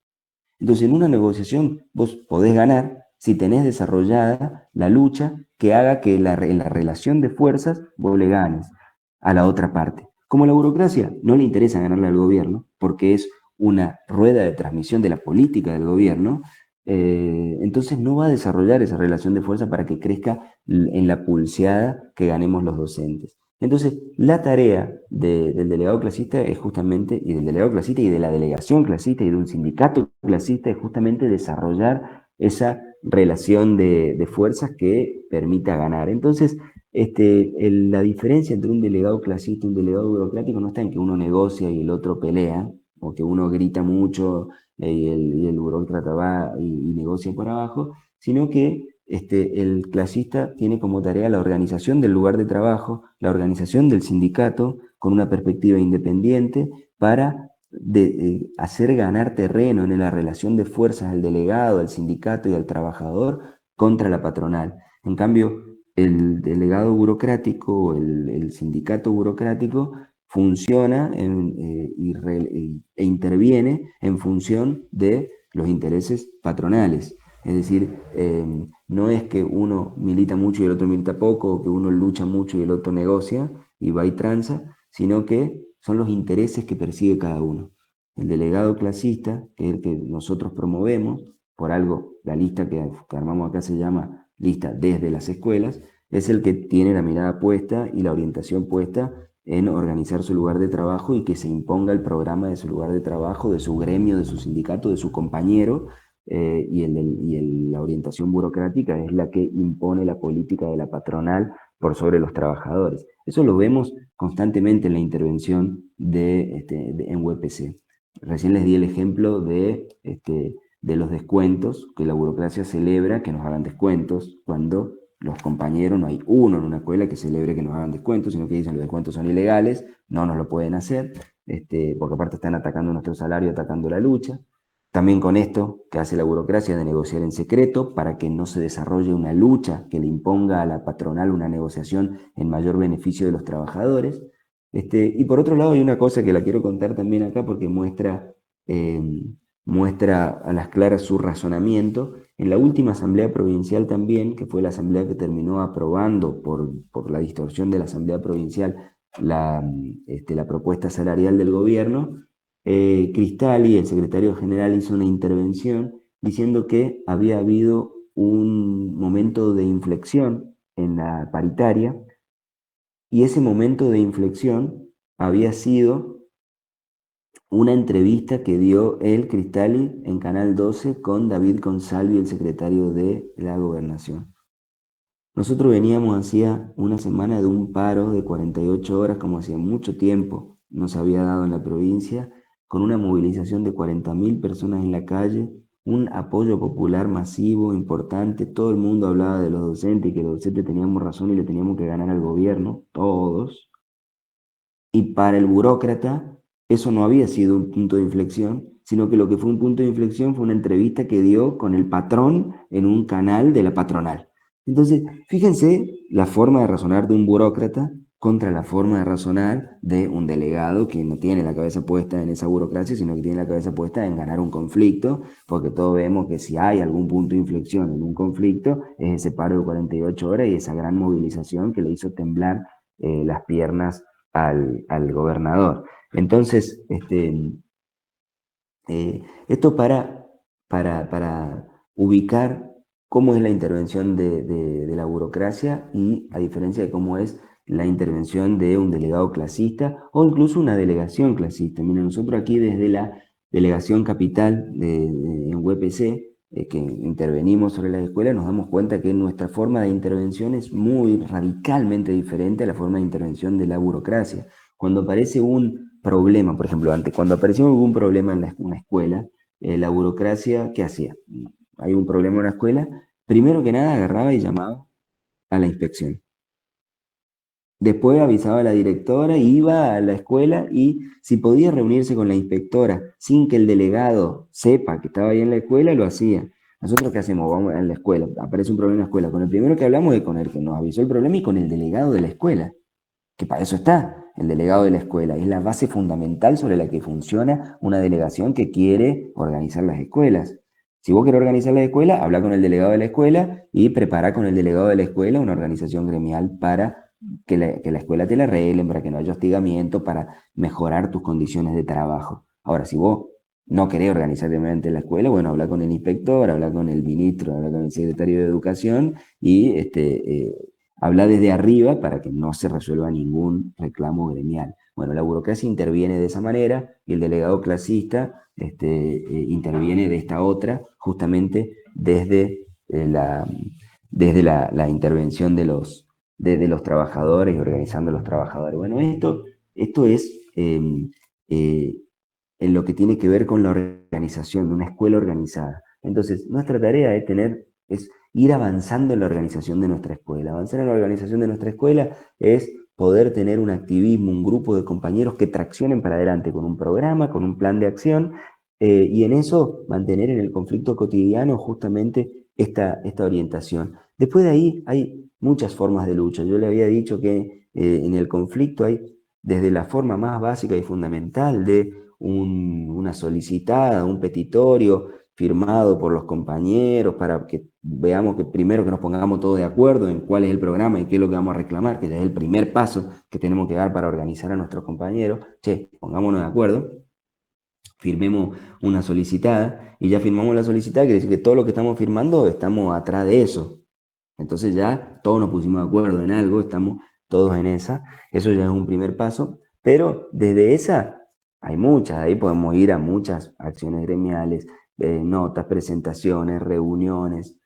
Entonces, en una negociación vos podés ganar si tenés desarrollada la lucha que haga que en la relación de fuerzas vos le ganes a la otra parte. Como la burocracia no le interesa ganarle al gobierno, porque es una rueda de transmisión de la política del gobierno, entonces no va a desarrollar esa relación de fuerza para que crezca en la pulseada que ganemos los docentes. Entonces, la tarea del delegado clasista es justamente, y del delegado clasista y de la delegación clasista y de un sindicato clasista, es justamente desarrollar esa relación de fuerzas que permita ganar. Entonces, la diferencia entre un delegado clasista y un delegado burocrático no está en que uno negocia y el otro pelea, o que uno grita mucho y el burócrata va y negocia por abajo, sino que el clasista tiene como tarea la organización del lugar de trabajo, la organización del sindicato con una perspectiva independiente para hacer ganar terreno en la relación de fuerzas al delegado, al sindicato y al trabajador contra la patronal. En cambio, el delegado burocrático, el sindicato burocrático, funciona e interviene en función de los intereses patronales. Es decir, no es que uno milita mucho y el otro milita poco, o que uno lucha mucho y el otro negocia y va y tranza, sino que son los intereses que persigue cada uno. El delegado clasista, que es el que nosotros promovemos, por algo la lista que armamos acá se llama lista desde las escuelas, es el que tiene la mirada puesta y la orientación puesta en organizar su lugar de trabajo y que se imponga el programa de su lugar de trabajo, de su gremio, de su sindicato, de su compañero, la orientación burocrática es la que impone la política de la patronal por sobre los trabajadores. Eso lo vemos constantemente en la intervención en UPC. Recién les di el ejemplo de los descuentos, que la burocracia celebra que nos hagan descuentos cuando los compañeros, no hay uno en una escuela que celebre que nos hagan descuentos, sino que dicen los descuentos son ilegales, no nos lo pueden hacer, porque aparte están atacando nuestro salario, atacando la lucha. También con esto que hace la burocracia de negociar en secreto para que no se desarrolle una lucha que le imponga a la patronal una negociación en mayor beneficio de los trabajadores. Y por otro lado hay una cosa que la quiero contar también acá porque muestra a las claras su razonamiento. En la última asamblea provincial también, que fue la asamblea que terminó aprobando por la distorsión de la asamblea provincial la propuesta salarial del gobierno, Cristali, el secretario general, hizo una intervención diciendo que había habido un momento de inflexión en la paritaria y ese momento de inflexión había sido una entrevista que dio él, Cristali, en Canal 12 con David Consalvi, el secretario de la Gobernación. Nosotros veníamos hacía una semana de un paro de 48 horas, como hacía mucho tiempo no se había dado en la provincia, con una movilización de 40.000 personas en la calle, un apoyo popular masivo, importante, todo el mundo hablaba de los docentes y que los docentes teníamos razón y le teníamos que ganar al gobierno, todos. Y para el burócrata, eso no había sido un punto de inflexión, sino que lo que fue un punto de inflexión fue una entrevista que dio con el patrón en un canal de la patronal. Entonces, fíjense la forma de razonar de un burócrata contra la forma de razonar de un delegado que no tiene la cabeza puesta en esa burocracia, sino que tiene la cabeza puesta en ganar un conflicto, porque todos vemos que si hay algún punto de inflexión en un conflicto, es ese paro de 48 horas y esa gran movilización que le hizo temblar las piernas al gobernador. Entonces, esto para ubicar cómo es la intervención de la burocracia y a diferencia de cómo es la intervención de un delegado clasista o incluso una delegación clasista. Miren, nosotros aquí desde la delegación capital en UPC, que intervenimos sobre las escuelas, nos damos cuenta que nuestra forma de intervención es muy radicalmente diferente a la forma de intervención de la burocracia. Cuando aparece un problema, por ejemplo, antes, cuando apareció algún problema en una escuela, la burocracia, ¿qué hacía? Hay un problema en una escuela, primero que nada agarraba y llamaba a la inspección. Después avisaba a la directora, iba a la escuela y si podía reunirse con la inspectora sin que el delegado sepa que estaba ahí en la escuela, lo hacía. Nosotros, ¿qué hacemos? Vamos a la escuela, aparece un problema en la escuela. Con el primero que hablamos es con el que nos avisó el problema y con el delegado de la escuela, que para eso está el delegado de la escuela. Es la base fundamental sobre la que funciona una delegación que quiere organizar las escuelas. Si vos querés organizar la escuela, habla con el delegado de la escuela y prepara con el delegado de la escuela una organización gremial para que la escuela te la arreglen, para que no haya hostigamiento, para mejorar tus condiciones de trabajo. Ahora, si vos no querés organizar realmente la escuela, bueno, habla con el inspector, habla con el ministro, habla con el secretario de Educación y habla desde arriba para que no se resuelva ningún reclamo gremial. Bueno, la burocracia interviene de esa manera y el delegado clasista interviene de esta otra, justamente desde la intervención de los trabajadores y organizando a los trabajadores. Bueno, esto es en lo que tiene que ver con la organización de una escuela organizada. Entonces, nuestra tarea es ir avanzando en la organización de nuestra escuela. Avanzar en la organización de nuestra escuela es poder tener un activismo, un grupo de compañeros que traccionen para adelante con un programa, con un plan de acción, y en eso mantener en el conflicto cotidiano justamente esta orientación. Después de ahí hay muchas formas de lucha. Yo le había dicho que en el conflicto hay desde la forma más básica y fundamental de una solicitada, un petitorio firmado por los compañeros para que veamos que primero que nos pongamos todos de acuerdo en cuál es el programa y qué es lo que vamos a reclamar, que ya es el primer paso que tenemos que dar para organizar a nuestros compañeros. Che, pongámonos de acuerdo. firmemos una solicitada, y ya firmamos la solicitada, quiere decir que todo lo que estamos firmando estamos atrás de eso. Entonces ya todos nos pusimos de acuerdo en algo, estamos todos en esa, eso ya es un primer paso, pero desde esa hay muchas, ahí podemos ir a muchas acciones gremiales, notas, presentaciones, reuniones,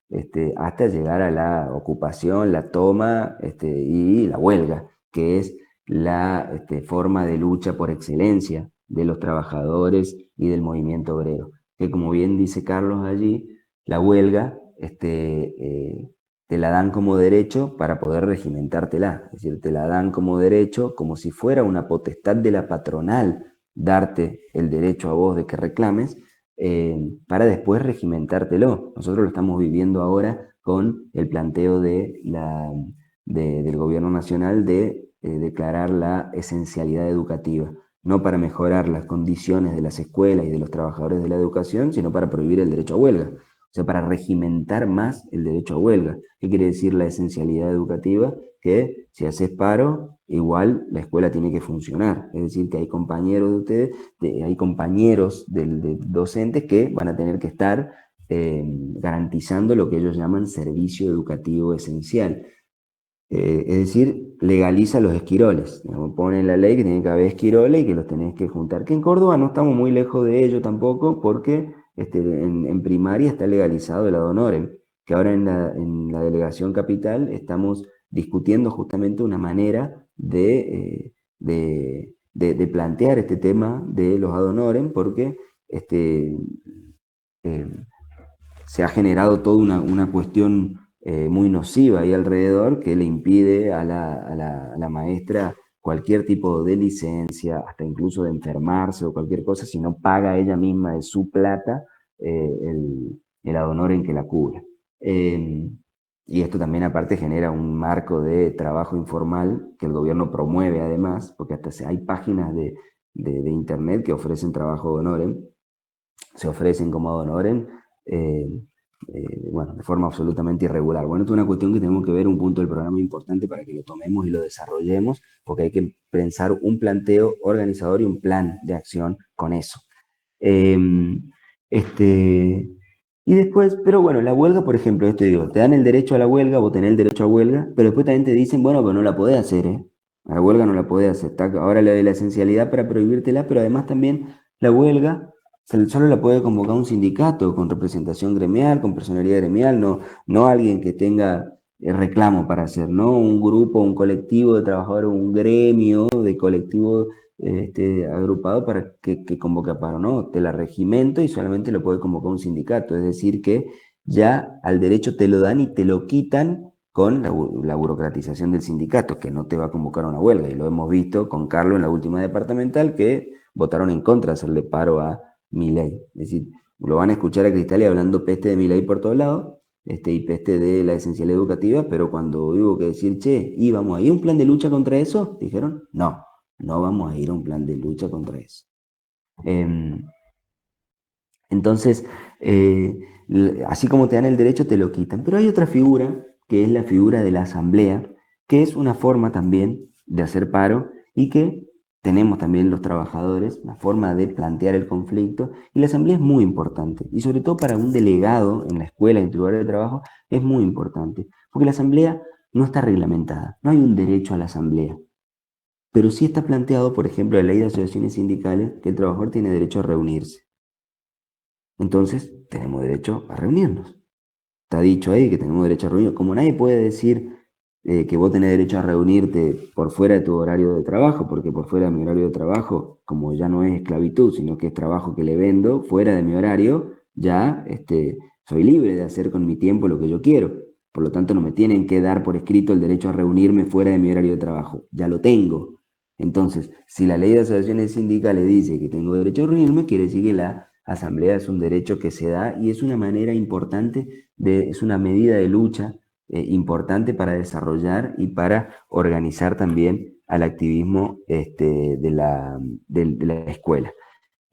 hasta llegar a la ocupación, la toma y la huelga, que es la forma de lucha por excelencia de los trabajadores y del movimiento obrero. Que como bien dice Carlos allí, la huelga te la dan como derecho para poder regimentártela. Es decir, te la dan como derecho como si fuera una potestad de la patronal darte el derecho a vos de que reclames, para después regimentártelo. Nosotros lo estamos viviendo ahora con el planteo del gobierno nacional de declarar la esencialidad educativa, no para mejorar las condiciones de las escuelas y de los trabajadores de la educación, sino para prohibir el derecho a huelga. O sea, para regimentar más el derecho a huelga. ¿Qué quiere decir la esencialidad educativa? Que si haces paro, igual la escuela tiene que funcionar. Es decir, que hay compañeros de ustedes, hay compañeros de docentes que van a tener que estar garantizando lo que ellos llaman servicio educativo esencial. Es decir, legaliza los esquiroles. Pone en la ley que tiene que haber esquiroles y que los tenés que juntar. Que en Córdoba no estamos muy lejos de ello tampoco, porque en primaria está legalizado el ad honorem, que ahora en la delegación capital estamos discutiendo justamente una manera de plantear este tema de los ad honorem, porque eh, se ha generado toda una cuestión muy nociva ahí alrededor que le impide a la maestra cualquier tipo de licencia, hasta incluso de enfermarse o cualquier cosa, si no paga ella misma de su plata el ad honorem que la cubra. Y esto también aparte genera un marco de trabajo informal que el gobierno promueve además, porque hasta hay páginas de internet que ofrecen trabajo ad honorem, se ofrecen como ad honorem, eh, bueno, de forma absolutamente irregular. Bueno, esto es una cuestión que tenemos que ver, un punto del programa importante para que lo tomemos y lo desarrollemos, porque hay que pensar un planteo organizador y un plan de acción con eso. Eh, y después, pero bueno, la huelga, por ejemplo, esto digo, te dan el derecho a la huelga, vos tenés el derecho a huelga, pero después también te dicen, bueno, pero no la podés hacer, ¿eh? La huelga no la podés hacer. Está ahora le doy la esencialidad para prohibírtela, pero además también la huelga solo la puede convocar un sindicato con representación gremial, con personalidad gremial, no alguien que tenga reclamo para hacer, no un grupo, un colectivo de trabajadores, un gremio de colectivo agrupado para que convoque a paro, no, te la regimento y solamente lo puede convocar un sindicato, es decir que ya al derecho te lo dan y te lo quitan con la burocratización del sindicato, que no te va a convocar a una huelga, y lo hemos visto con Carlos en la última departamental, que votaron en contra de hacerle paro a Milei. Es decir, lo van a escuchar a Cristali hablando peste de Milei por todos lados, y peste de la esencialidad educativa, pero cuando hubo que decir, che, ¿y vamos a ir a un plan de lucha contra eso? Dijeron, no vamos a ir a un plan de lucha contra eso. Entonces, así como te dan el derecho, te lo quitan. Pero hay otra figura, que es la figura de la asamblea, que es una forma también de hacer paro y que tenemos también los trabajadores, una forma de plantear el conflicto. Y la asamblea es muy importante. Y sobre todo para un delegado en la escuela, en tu lugar de trabajo, es muy importante. Porque la asamblea no está reglamentada. No hay un derecho a la asamblea. Pero sí está planteado, por ejemplo, en la ley de asociaciones sindicales, que el trabajador tiene derecho a reunirse. Entonces, tenemos derecho a reunirnos. Está dicho ahí que tenemos derecho a reunirnos. Como nadie puede decir que vos tenés derecho a reunirte por fuera de tu horario de trabajo, porque por fuera de mi horario de trabajo, como ya no es esclavitud, sino que es trabajo que le vendo fuera de mi horario, ya soy libre de hacer con mi tiempo lo que yo quiero. Por lo tanto, no me tienen que dar por escrito el derecho a reunirme fuera de mi horario de trabajo. Ya lo tengo. Entonces, si la ley de asociaciones sindicales dice que tengo derecho a reunirme, quiere decir que la asamblea es un derecho que se da y es una manera importante, es una medida de lucha importante para desarrollar y para organizar también al activismo de la escuela.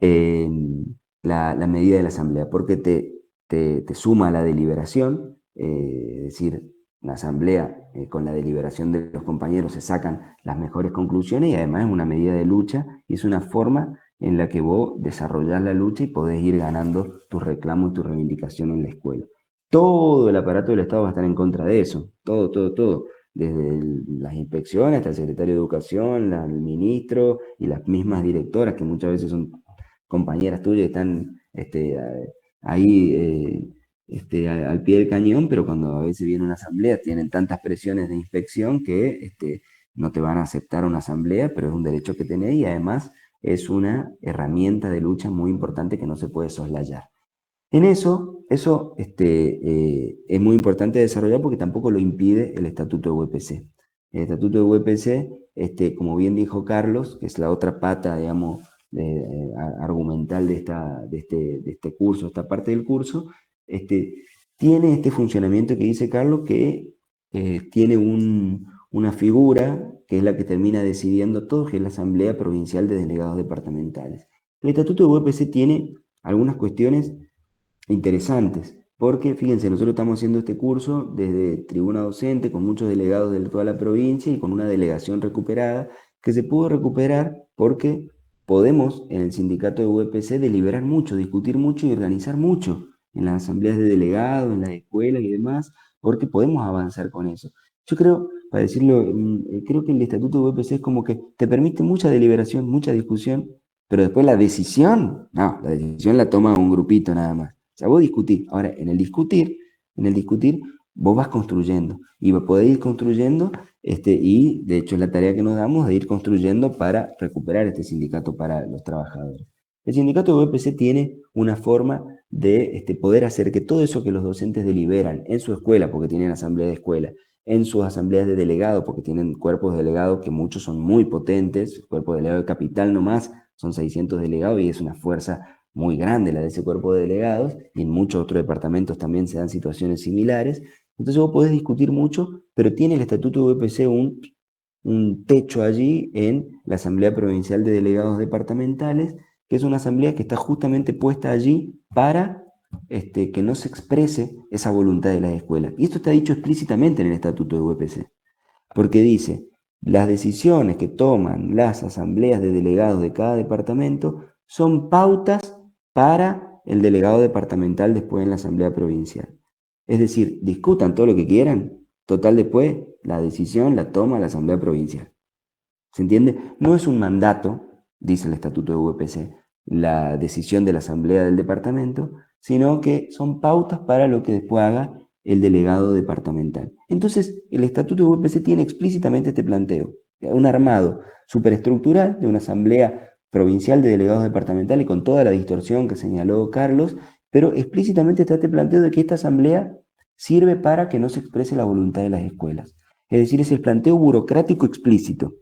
La medida de la asamblea, porque te suma a la deliberación, es decir, la asamblea con la deliberación de los compañeros se sacan las mejores conclusiones y además es una medida de lucha y es una forma en la que vos desarrollás la lucha y podés ir ganando tus reclamos y tu reivindicación en la escuela. Todo el aparato del Estado va a estar en contra de eso, todo, todo, todo. Desde las inspecciones hasta el secretario de Educación, el ministro y las mismas directoras, que muchas veces son compañeras tuyas, están ahí al pie del cañón, pero cuando a veces viene una asamblea tienen tantas presiones de inspección que no te van a aceptar una asamblea, pero es un derecho que tenés y además es una herramienta de lucha muy importante que no se puede soslayar. En eso es muy importante desarrollar porque tampoco lo impide el Estatuto de UPC. El Estatuto de UPC, como bien dijo Carlos, que es la otra pata, digamos, argumental de este curso, esta parte del curso, tiene este funcionamiento que dice Carlos, que tiene una figura que es la que termina decidiendo todo, que es la Asamblea Provincial de Delegados Departamentales. El Estatuto de UPC tiene algunas cuestiones interesantes, porque fíjense, nosotros estamos haciendo este curso desde tribuna docente con muchos delegados de toda la provincia y con una delegación recuperada que se pudo recuperar porque podemos en el sindicato de UPC deliberar mucho, discutir mucho y organizar mucho en las asambleas de delegados, en las escuelas y demás, porque podemos avanzar con eso. Yo creo, para decirlo, creo que el estatuto de UPC es como que te permite mucha deliberación, mucha discusión, pero después la decisión, no, la decisión la toma un grupito nada más. O sea, vos discutís. Ahora, en el discutir, vos vas construyendo. Y podés ir construyendo, y de hecho es la tarea que nos damos de ir construyendo para recuperar este sindicato para los trabajadores. El sindicato de UPC tiene una forma de poder hacer que todo eso que los docentes deliberan en su escuela, porque tienen asamblea de escuela, en sus asambleas de delegados, porque tienen cuerpos de delegados que muchos son muy potentes, el cuerpo de delegado de capital nomás, son 600 delegados y es una fuerza muy grande la de ese cuerpo de delegados, y en muchos otros departamentos también se dan situaciones similares. Entonces vos podés discutir mucho, pero tiene el estatuto de UPC un techo allí en la Asamblea Provincial de Delegados Departamentales, que es una asamblea que está justamente puesta allí para que no se exprese esa voluntad de las escuelas. Y esto está dicho explícitamente en el estatuto de UPC, porque dice: las decisiones que toman las asambleas de delegados de cada departamento son pautas para el delegado departamental después en la asamblea provincial. Es decir, discutan todo lo que quieran, total después la decisión la toma la asamblea provincial. ¿Se entiende? No es un mandato, dice el estatuto de UPC, la decisión de la asamblea del departamento, sino que son pautas para lo que después haga el delegado departamental. Entonces, el estatuto de UPC tiene explícitamente este planteo, un armado superestructural de una asamblea provincial de delegados departamentales con toda la distorsión que señaló Carlos, pero explícitamente está este planteo de que esta asamblea sirve para que no se exprese la voluntad de las escuelas. Es decir, es el planteo burocrático explícito.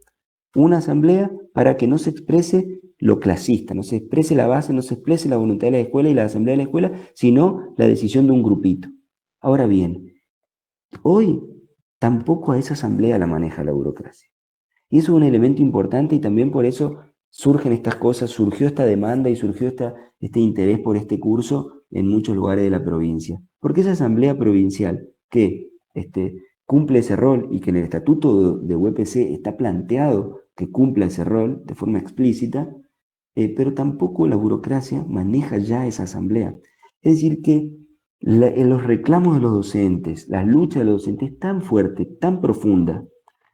Una asamblea para que no se exprese lo clasista, no se exprese la base, no se exprese la voluntad de la escuela y la asamblea de la escuela, sino la decisión de un grupito. Ahora bien, hoy tampoco a esa asamblea la maneja la burocracia. Y eso es un elemento importante y también por eso surgen estas cosas, surgió esta demanda y surgió este interés por este curso en muchos lugares de la provincia. Porque esa asamblea provincial que cumple ese rol y que en el estatuto de UPC está planteado que cumpla ese rol de forma explícita, pero tampoco la burocracia maneja ya esa asamblea. Es decir, que los reclamos de los docentes, las luchas de los docentes es tan fuerte, tan profunda,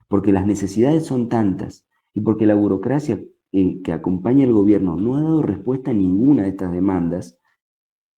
porque las necesidades son tantas y porque la burocracia que acompaña al gobierno no ha dado respuesta a ninguna de estas demandas,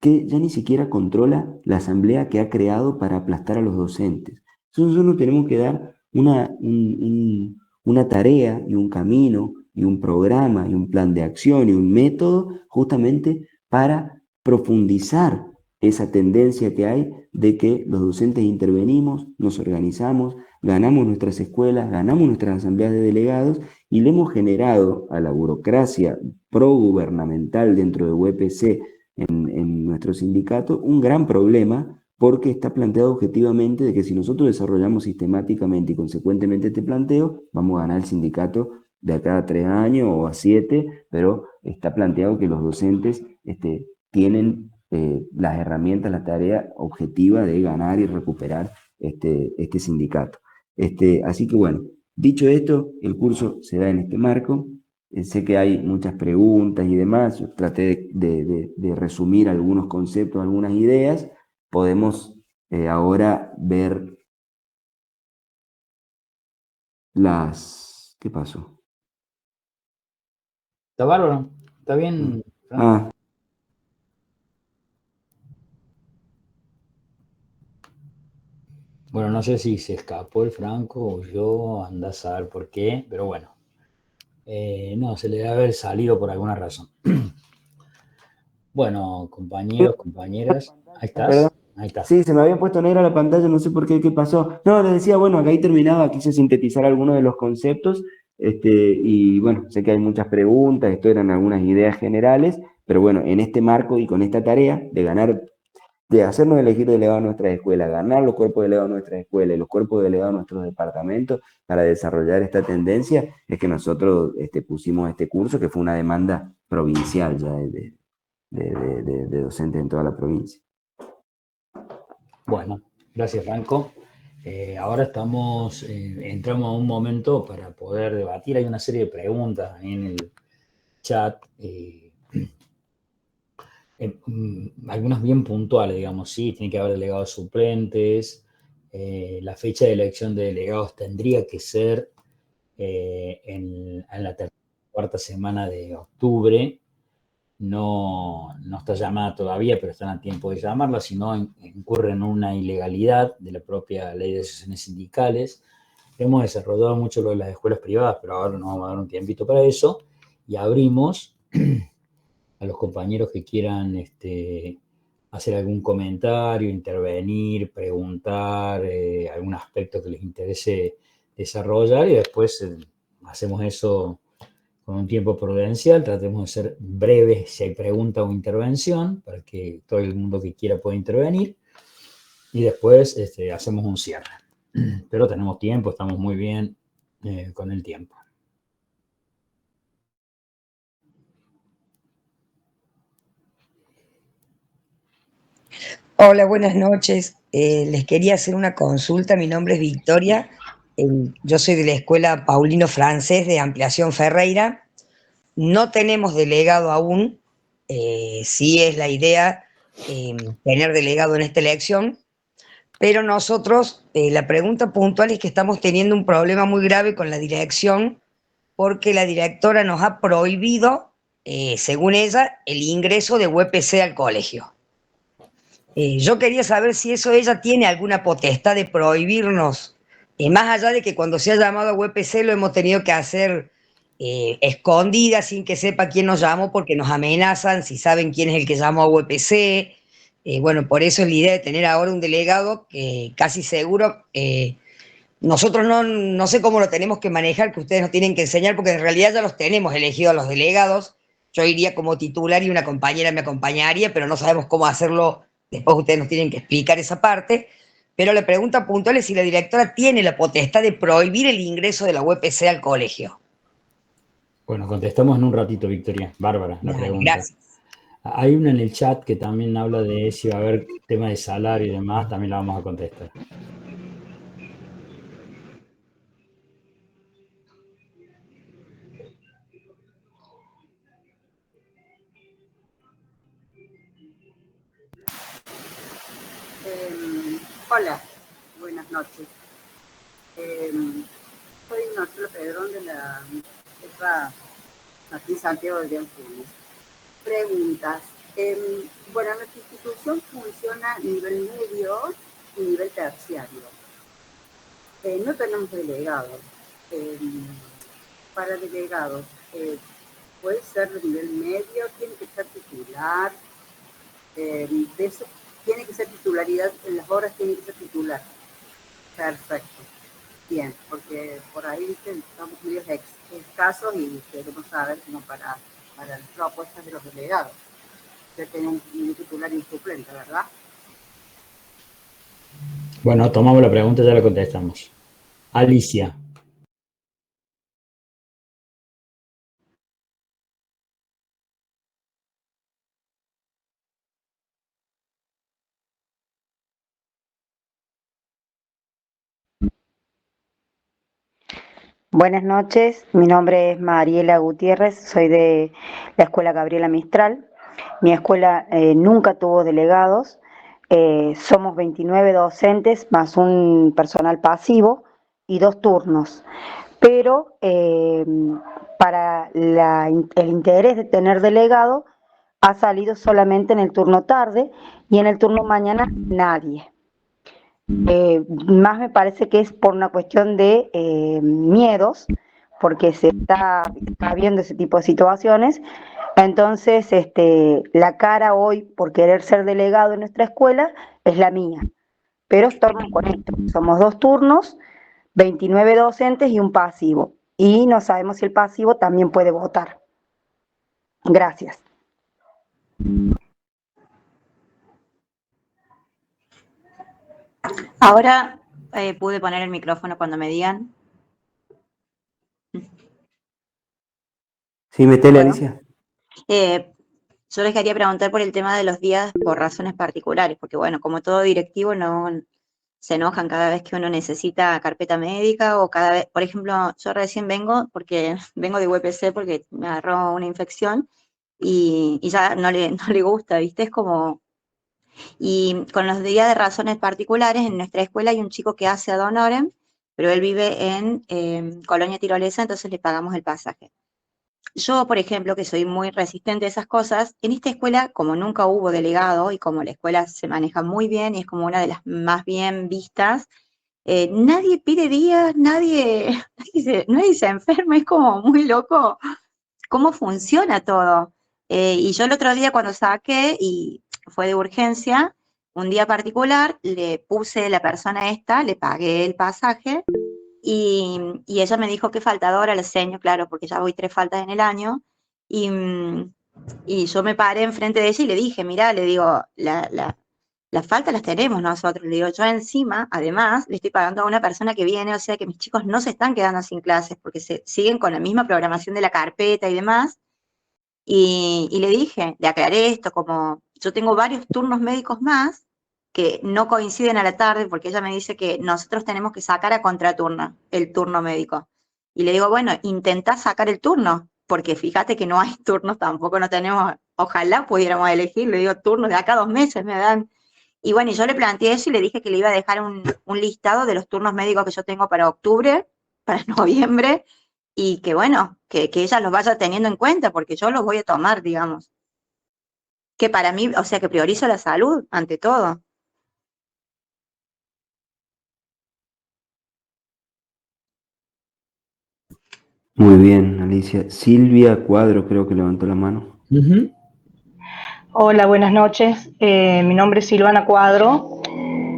que ya ni siquiera controla la asamblea que ha creado para aplastar a los docentes. Entonces nosotros tenemos que dar una tarea y un camino y un programa y un plan de acción y un método justamente para profundizar esa tendencia que hay de que los docentes intervenimos, nos organizamos, ganamos nuestras escuelas, ganamos nuestras asambleas de delegados y le hemos generado a la burocracia progubernamental dentro de UPC en nuestro sindicato un gran problema, porque está planteado objetivamente de que si nosotros desarrollamos sistemáticamente y consecuentemente este planteo, vamos a ganar el sindicato de acá a 3 años o a 7, pero está planteado que los docentes tienen las herramientas, la tarea objetiva de ganar y recuperar este sindicato. Así que bueno, dicho esto, el curso se da en este marco. sé que hay muchas preguntas y demás, yo traté de resumir algunos conceptos, algunas ideas. Podemos ahora ver las... ¿Qué pasó? Está bárbaro, está bien, Franco. Ah, Bueno, no sé si se escapó el Franco o yo, andás a ver por qué, pero bueno. No, se le debe haber salido por alguna razón. Bueno, compañeros, compañeras, ahí perdón. estás, ahí estás. Sí, se me había puesto negra la pantalla, no sé por qué, qué pasó. No, les decía, bueno, acá ahí terminaba, quise sintetizar algunos de los conceptos, y bueno, sé que hay muchas preguntas, esto eran algunas ideas generales, pero bueno, en este marco y con esta tarea de ganar, de hacernos elegir delegado a nuestras escuelas, ganar los cuerpos delegados a nuestras escuelas y los cuerpos delegados a nuestros departamentos para desarrollar esta tendencia, es que nosotros pusimos este curso, que fue una demanda provincial ya de docentes en toda la provincia. Bueno, gracias, Franco. Ahora entramos a un momento para poder debatir. Hay una serie de preguntas ahí en el chat, algunas bien puntuales, digamos, sí, tiene que haber delegados suplentes, la fecha de elección de delegados tendría que ser en la cuarta semana de octubre. No está llamada todavía, pero están a tiempo de llamarla, si no incurre en una ilegalidad de la propia ley de asociaciones sindicales. Hemos desarrollado mucho lo de las escuelas privadas, pero ahora nos vamos a dar un tiempito para eso y abrimos a los compañeros que quieran hacer algún comentario, intervenir, preguntar, algún aspecto que les interese desarrollar y después hacemos eso con un tiempo prudencial, tratemos de ser breves si hay pregunta o intervención, para que todo el mundo que quiera pueda intervenir, y después hacemos un cierre. Pero tenemos tiempo, estamos muy bien con el tiempo. Hola, buenas noches. Les quería hacer una consulta. Mi nombre es Victoria. Yo soy de la Escuela Paulino Francés de Ampliación Ferreira. No tenemos delegado aún. Sí es la idea tener delegado en esta elección. Pero nosotros, la pregunta puntual es que estamos teniendo un problema muy grave con la dirección porque la directora nos ha prohibido, según ella, el ingreso de UPC al colegio. Yo quería saber si eso ella tiene alguna potestad de prohibirnos, más allá de que cuando se ha llamado a UPC lo hemos tenido que hacer escondida, sin que sepa quién nos llamó, porque nos amenazan si saben quién es el que llamó a UPC. Bueno, por eso es la idea de tener ahora un delegado que casi seguro, nosotros no sé cómo lo tenemos que manejar, que ustedes nos tienen que enseñar, porque en realidad ya los tenemos elegidos a los delegados. Yo iría como titular y una compañera me acompañaría, pero no sabemos cómo hacerlo. Después ustedes nos tienen que explicar esa parte. Pero la pregunta puntual es si la directora tiene la potestad de prohibir el ingreso de la UPC al colegio. Bueno, contestamos en un ratito, Victoria. Bárbara, la Dale, pregunta. gracias. Hay una en el chat que también habla de si va a haber tema de salario y demás, también la vamos a contestar. Hola, buenas noches. Eh, Soy Marcelo Pedrón de la EPA Martín Santiago de Antunes. Preguntas. Bueno, nuestra institución funciona a nivel medio y nivel terciario. No tenemos delegados. Eh, para delegados, puede ser de nivel medio, tiene que ser titular. De eso, tiene que ser titularidad, en las horas tiene que ser titular. Perfecto. Bien, porque por ahí estamos muy escasos y queremos saber como para las propuestas de los delegados. Ya tenemos un titular y un suplente, ¿verdad? Bueno, tomamos la pregunta y ya la contestamos. Alicia. Buenas noches, mi nombre es Mariela Gutiérrez, soy de la Escuela Gabriela Mistral. Mi escuela nunca tuvo delegados, somos 29 docentes más un personal pasivo y 2 turnos. Pero para el interés de tener delegado ha salido solamente en el turno tarde y en el turno mañana nadie. Más me parece que es por una cuestión de miedos, porque se está viendo ese tipo de situaciones. Entonces, la cara hoy por querer ser delegado en nuestra escuela es la mía. Pero estamos con esto. Somos 2 turnos, 29 docentes y un pasivo. Y no sabemos si el pasivo también puede votar. Gracias. Ahora pude poner el micrófono cuando me digan. Sí, metele, Bueno, Alicia. yo les quería preguntar por el tema de los días por razones particulares, porque bueno, como todo directivo no se enojan cada vez que uno necesita carpeta médica o cada vez, por ejemplo, yo recién vengo porque vengo de UPC porque me agarró una infección y ya no le gusta, ¿viste? Es como. Y con los días de razones particulares, en nuestra escuela hay un chico que hace ad honorem, pero él vive en Colonia Tirolesa, entonces le pagamos el pasaje. Yo, por ejemplo, que soy muy resistente a esas cosas, en esta escuela, como nunca hubo delegado y como la escuela se maneja muy bien y es como una de las más bien vistas, nadie pide días, nadie se enferma, es como muy loco cómo funciona todo. Y yo el otro día cuando saqué, y fue de urgencia, un día particular, le puse la persona esta, le pagué el pasaje, y ella me dijo que faltadora, le enseño, claro, porque ya voy 3 faltas en el año, y, y yo me paré enfrente de ella y le dije, mirá, le digo, las faltas las tenemos nosotros, le digo, yo encima, además, le estoy pagando a una persona que viene, o sea que mis chicos no se están quedando sin clases, porque se siguen con la misma programación de la carpeta y demás, y le dije, le aclaré esto, como yo tengo varios turnos médicos más que no coinciden a la tarde, porque ella me dice que nosotros tenemos que sacar a contraturno el turno médico. Y le digo, bueno, intentá sacar el turno, porque fíjate que no hay turnos tampoco, no tenemos, ojalá pudiéramos elegir, le digo, turnos de acá 2 meses me dan. Y bueno, y yo le planteé eso y le dije que le iba a dejar un listado de los turnos médicos que yo tengo para octubre, para noviembre, y que bueno, que ella los vaya teniendo en cuenta, porque yo los voy a tomar, digamos. Que para mí, o sea, que priorizo la salud ante todo. Muy bien, Alicia. Silvia Cuadro creo que levantó la mano. Ujú. Hola, buenas noches. Mi nombre es Silvana Cuadro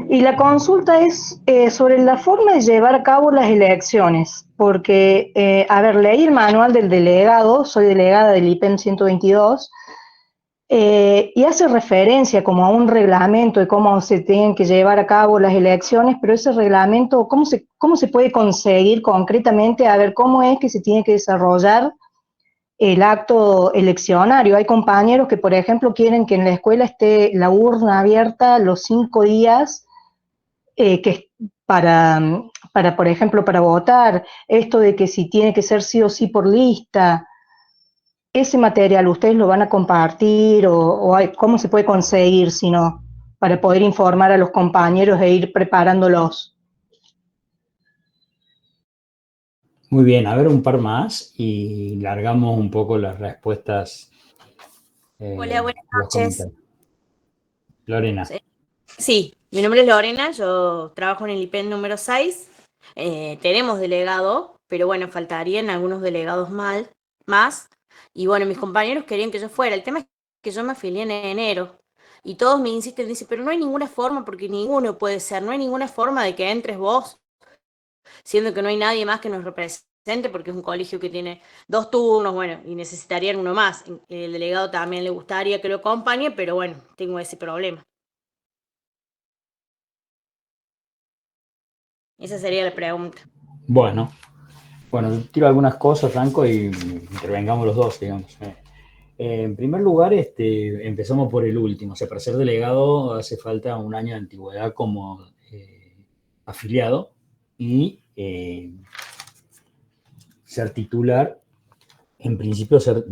y la consulta es sobre la forma de llevar a cabo las elecciones, porque, a ver, leí el manual del delegado, soy delegada del IPEN 122, y hace referencia como a un reglamento de cómo se tienen que llevar a cabo las elecciones, pero ese reglamento, cómo se puede conseguir concretamente? A ver, ¿cómo es que se tiene que desarrollar el acto eleccionario? Hay compañeros que, por ejemplo, quieren que en la escuela esté la urna abierta los 5 días que por ejemplo, para votar, esto de que si tiene que ser sí o sí por lista, ese material ustedes lo van a compartir cómo se puede conseguir, si no, para poder informar a los compañeros e ir preparándolos. Muy bien, a ver un par más y largamos un poco las respuestas, Hola, buenas los noches. comentarios. Lorena. Sí, mi nombre es Lorena, yo trabajo en el IPEN número 6. Tenemos delegado, pero bueno, faltarían algunos delegados más. Y bueno, mis compañeros querían que yo fuera. El tema es que yo me afilié en enero y todos me insisten, dicen, pero no hay ninguna forma, porque ninguno puede ser, no hay ninguna forma de que entres vos, siendo que no hay nadie más que nos represente, porque es un colegio que tiene 2 turnos, bueno, y necesitarían uno más. El delegado también le gustaría que lo acompañe, pero bueno, tengo ese problema. Esa sería la pregunta. Bueno, tiro algunas cosas, Franco, y intervengamos los dos, digamos. En primer lugar, empezamos por el último. O sea, para ser delegado hace falta un año de antigüedad como afiliado y ser titular, en principio ser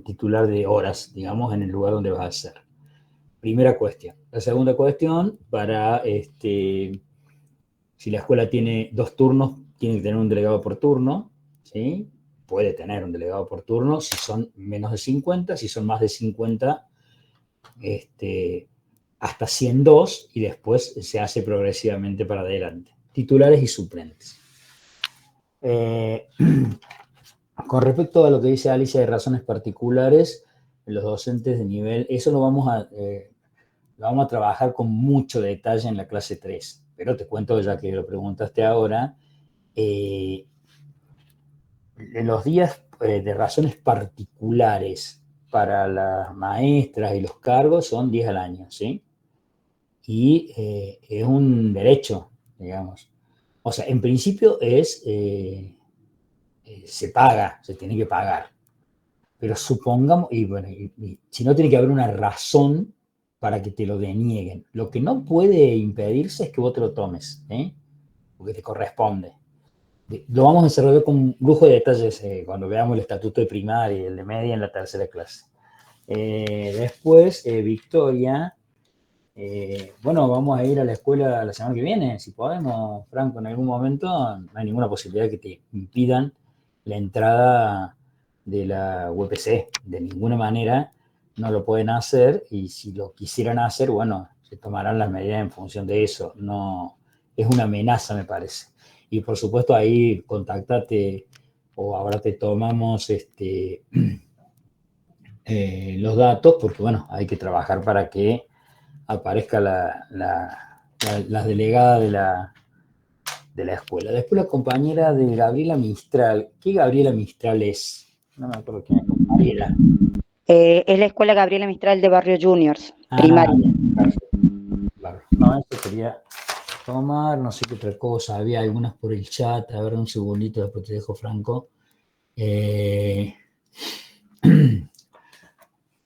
titular de horas, digamos, en el lugar donde vas a ser. Primera cuestión. La segunda cuestión, si la escuela tiene 2 turnos, tiene que tener un delegado por turno, ¿sí? Puede tener un delegado por turno si son menos de 50, si son más de 50, hasta 102, y después se hace progresivamente para adelante. Titulares y suplentes. Con respecto a lo que dice Alicia de razones particulares, los docentes de nivel, eso lo vamos a trabajar con mucho detalle en la clase 3, pero te cuento, ya que lo preguntaste ahora, en los días de razones particulares para las maestras y los cargos son 10 al año, ¿sí? Y es un derecho, digamos. O sea, en principio se paga, se tiene que pagar. Pero supongamos, y bueno, si no, tiene que haber una razón para que te lo denieguen. Lo que no puede impedirse es que vos te lo tomes, ¿eh? Porque te corresponde. Lo vamos a desarrollar con un lujo de detalles cuando veamos el estatuto de primaria y el de media en la tercera clase. Después, Victoria, bueno, vamos a ir a la escuela la semana que viene, si podemos, Franco, en algún momento. No hay ninguna posibilidad que te impidan la entrada de la UPC, de ninguna manera no lo pueden hacer, y si lo quisieran hacer, bueno, se tomarán las medidas en función de eso. No es una amenaza, me parece. Y por supuesto ahí contáctate, o ahora te tomamos los datos, porque bueno, hay que trabajar para que aparezca la delegada de la escuela. Después la compañera de Gabriela Mistral. ¿Qué Gabriela Mistral es? No me acuerdo quién es. Gabriela. Es la escuela Gabriela Mistral de Barrio Juniors, primaria. Claro. No, esto quería tomar, no sé qué otra cosa. Había algunas por el chat. A ver, un segundito, después te dejo, Franco.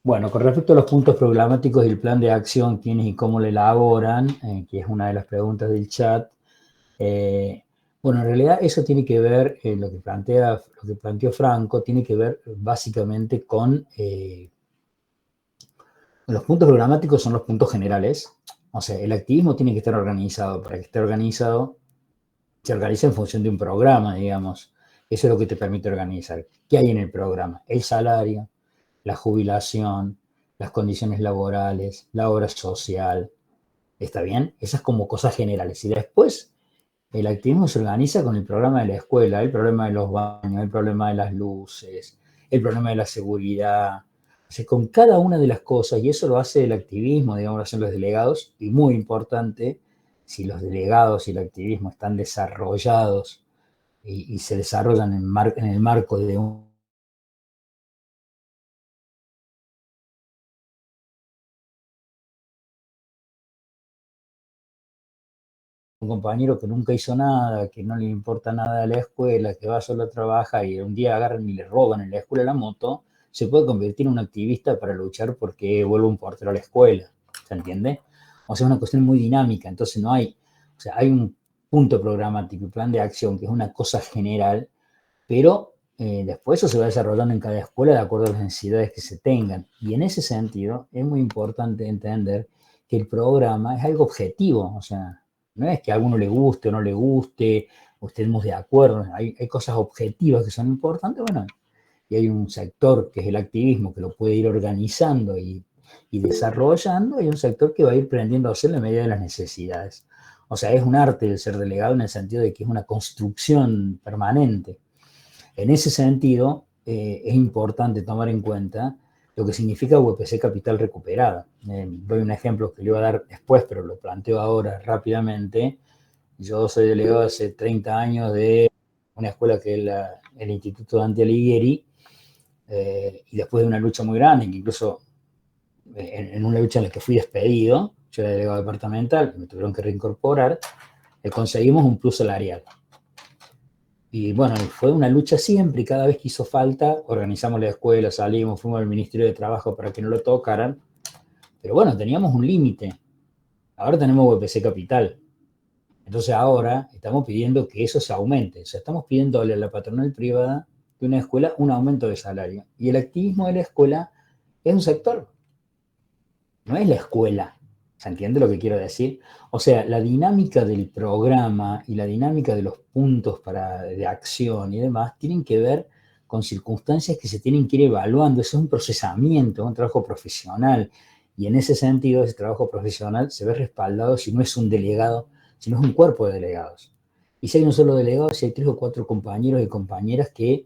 Bueno, con respecto a los puntos programáticos y el plan de acción, quiénes y cómo lo elaboran, que es una de las preguntas del chat. Bueno, en realidad eso tiene que ver, lo que planteó Franco, tiene que ver básicamente con los puntos programáticos. Son los puntos generales. O sea, el activismo tiene que estar organizado. Para que esté organizado, se organiza en función de un programa, digamos. Eso es lo que te permite organizar. ¿Qué hay en el programa? El salario, la jubilación, las condiciones laborales, la obra social. ¿Está bien? Esas como cosas generales. Y después, el activismo se organiza con el programa de la escuela, el problema de los baños, el problema de las luces, el problema de la seguridad. O sea, con cada una de las cosas, y eso lo hace el activismo, digamos, lo hacen los delegados, y muy importante, si los delegados y el activismo están desarrollados y se desarrollan en el marco de un compañero que nunca hizo nada, que no le importa nada de la escuela, que va solo a trabajar y un día agarran y le roban en la escuela la moto, se puede convertir en un activista para luchar porque vuelve un portero a la escuela. ¿Se entiende? O sea, es una cuestión muy dinámica. Entonces no hay, o sea, hay un punto programático y plan de acción que es una cosa general, pero después eso se va desarrollando en cada escuela de acuerdo a las necesidades que se tengan. Y en ese sentido es muy importante entender que el programa es algo objetivo. O sea, no es que a alguno le guste o no le guste, o estemos de acuerdo. Hay cosas objetivas que son importantes, bueno, y hay un sector que es el activismo que lo puede ir organizando y desarrollando, y un sector que va a ir prendiendo a hacer en la medida de las necesidades. O sea, es un arte el ser delegado en el sentido de que es una construcción permanente. En ese sentido, es importante tomar en cuenta lo que significa UPC Capital Recuperada. Doy un ejemplo que le iba a dar después, pero lo planteo ahora rápidamente. Yo soy delegado hace 30 años de una escuela que es el Instituto Dante Alighieri, y después de una lucha muy grande, que incluso en una lucha en la que fui despedido, yo era delegado departamental, me tuvieron que reincorporar, conseguimos un plus salarial. Y bueno, fue una lucha siempre, y cada vez que hizo falta, organizamos la escuela, salimos, fuimos al Ministerio de Trabajo para que no lo tocaran. Pero bueno, teníamos un límite. Ahora tenemos UPC Capital. Entonces ahora estamos pidiendo que eso se aumente. O sea, estamos pidiéndole a la patronal privada de una escuela un aumento de salario. Y el activismo de la escuela es un sector, no es la escuela. ¿Se entiende lo que quiero decir? O sea, la dinámica del programa y la dinámica de los puntos de acción y demás tienen que ver con circunstancias que se tienen que ir evaluando. Eso es un procesamiento, un trabajo profesional. Y en ese sentido, ese trabajo profesional se ve respaldado si no es un delegado, si no es un cuerpo de delegados. Y si hay un solo delegado, si hay 3 o 4 compañeros y compañeras que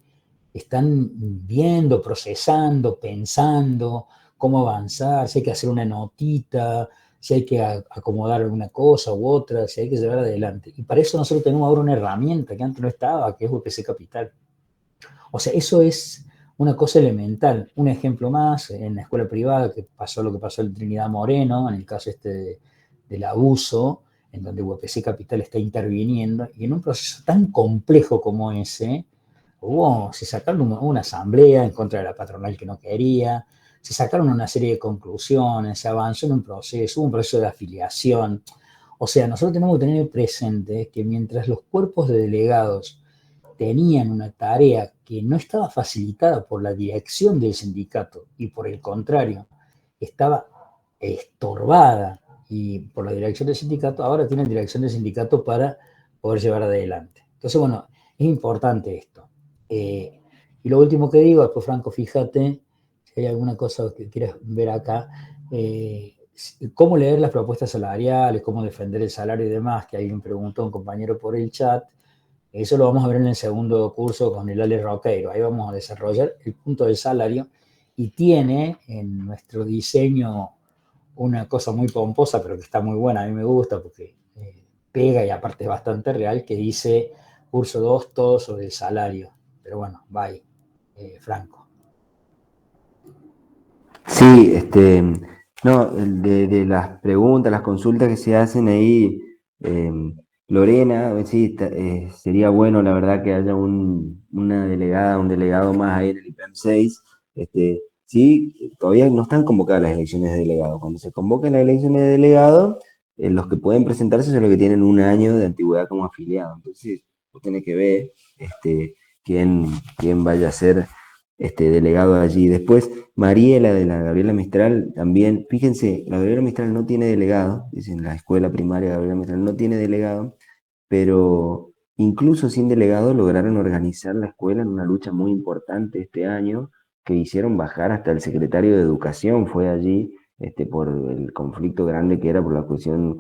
están viendo, procesando, pensando cómo avanzar, si hay que hacer una notita, si hay que acomodar alguna cosa u otra, si hay que llevar adelante. Y para eso nosotros tenemos ahora una herramienta que antes no estaba, que es UPC Capital. O sea, eso es una cosa elemental. Un ejemplo más, en la escuela privada, que pasó lo que pasó en Trinidad Moreno, en el caso del abuso, en donde UPC Capital está interviniendo, y en un proceso tan complejo como ese, se sacaron una asamblea en contra de la patronal que no quería, se sacaron una serie de conclusiones, se avanzó en un proceso, hubo un proceso de afiliación. O sea, nosotros tenemos que tener presente que mientras los cuerpos de delegados tenían una tarea que no estaba facilitada por la dirección del sindicato y por el contrario, estaba estorbada y por la dirección del sindicato, ahora tienen dirección del sindicato para poder llevar adelante. Entonces, bueno, es importante esto. Y lo último que digo, después Franco, fíjate, si hay alguna cosa que quieras ver acá, cómo leer las propuestas salariales, cómo defender el salario y demás, que alguien preguntó, un compañero por el chat. Eso lo vamos a ver en el segundo curso con el Ale Roqueiro. Ahí vamos a desarrollar el punto del salario y tiene en nuestro diseño una cosa muy pomposa, pero que está muy buena, a mí me gusta porque pega y aparte es bastante real, que dice curso 2, todo sobre el salario. Pero bueno, bye, Franco. Sí, no, de las preguntas, las consultas que se hacen ahí, Lorena, sí, sería bueno, la verdad, que haya una delegada, un delegado más ahí en el IPEM 6. Sí, todavía no están convocadas las elecciones de delegado. Cuando se convoquen las elecciones de delegado, los que pueden presentarse son los que tienen un año de antigüedad como afiliado. Entonces, vos tenés que ver quién vaya a ser delegado allí. Después, Mariela de la Gabriela Mistral también, fíjense, la Gabriela Mistral no tiene delegado, dicen la escuela primaria Gabriela Mistral no tiene delegado, pero incluso sin delegado lograron organizar la escuela en una lucha muy importante este año, que hicieron bajar hasta el secretario de Educación, fue allí por el conflicto grande que era por la cuestión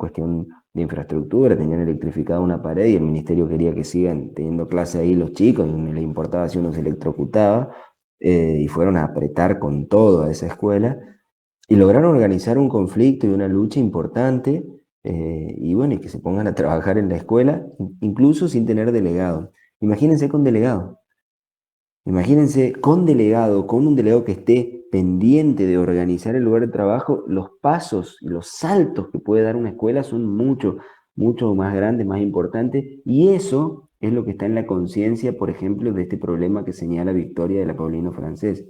de infraestructura, tenían electrificada una pared y el ministerio quería que sigan teniendo clase ahí los chicos, no les importaba si uno se electrocutaba. Y fueron a apretar con todo a esa escuela y lograron organizar un conflicto y una lucha importante, y bueno, y que se pongan a trabajar en la escuela, incluso sin tener delegado. Imagínense con delegado. Imagínense con delegado, con un delegado que esté pendiente de organizar el lugar de trabajo, los pasos y los saltos que puede dar una escuela son mucho, mucho más grandes, más importantes, y eso es lo que está en la conciencia, por ejemplo, de este problema que señala Victoria de la Paulino Francés.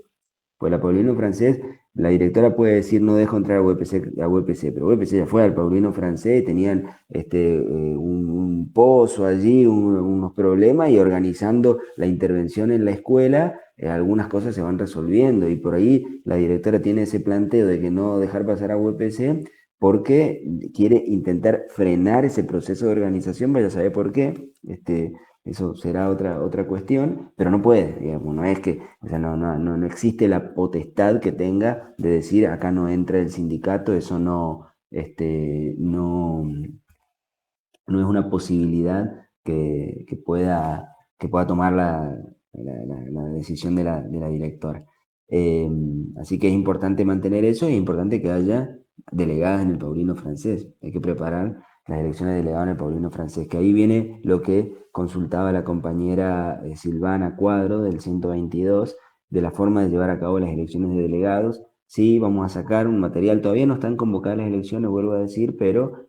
Pues la Paulino Francés, la directora puede decir no dejo entrar a UPC, pero UPC ya fue al Paulino Francés, tenían un pozo allí, unos problemas, y organizando la intervención en la escuela, algunas cosas se van resolviendo, y por ahí la directora tiene ese planteo de que no dejar pasar a UPC porque quiere intentar frenar ese proceso de organización, vaya a saber por qué. Eso será otra cuestión, pero no puede, digamos, no es que, o sea, no existe la potestad que tenga de decir acá no entra el sindicato, eso no es una posibilidad que pueda tomar la decisión de la directora. Así que es importante mantener eso, y es importante que haya delegadas en el Paulino Francés. Hay que preparar las elecciones de delegados en el Paulino Francés, que ahí viene lo que consultaba la compañera Silvana Cuadro del 122, de la forma de llevar a cabo las elecciones de delegados. Sí, vamos a sacar un material, todavía no están convocadas las elecciones, vuelvo a decir, pero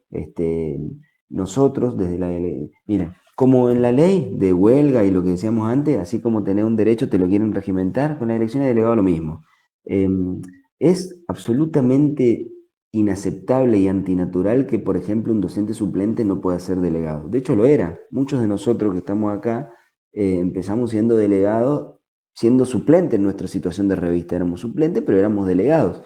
nosotros desde miren, como en la ley de huelga y lo que decíamos antes, así como tener un derecho te lo quieren regimentar, con las elecciones de delegado lo mismo. Es absolutamente inaceptable y antinatural que, por ejemplo, un docente suplente no pueda ser delegado. De hecho, lo era. Muchos de nosotros que estamos acá empezamos siendo delegados siendo suplente en nuestra situación de revista, éramos suplentes, pero éramos delegados.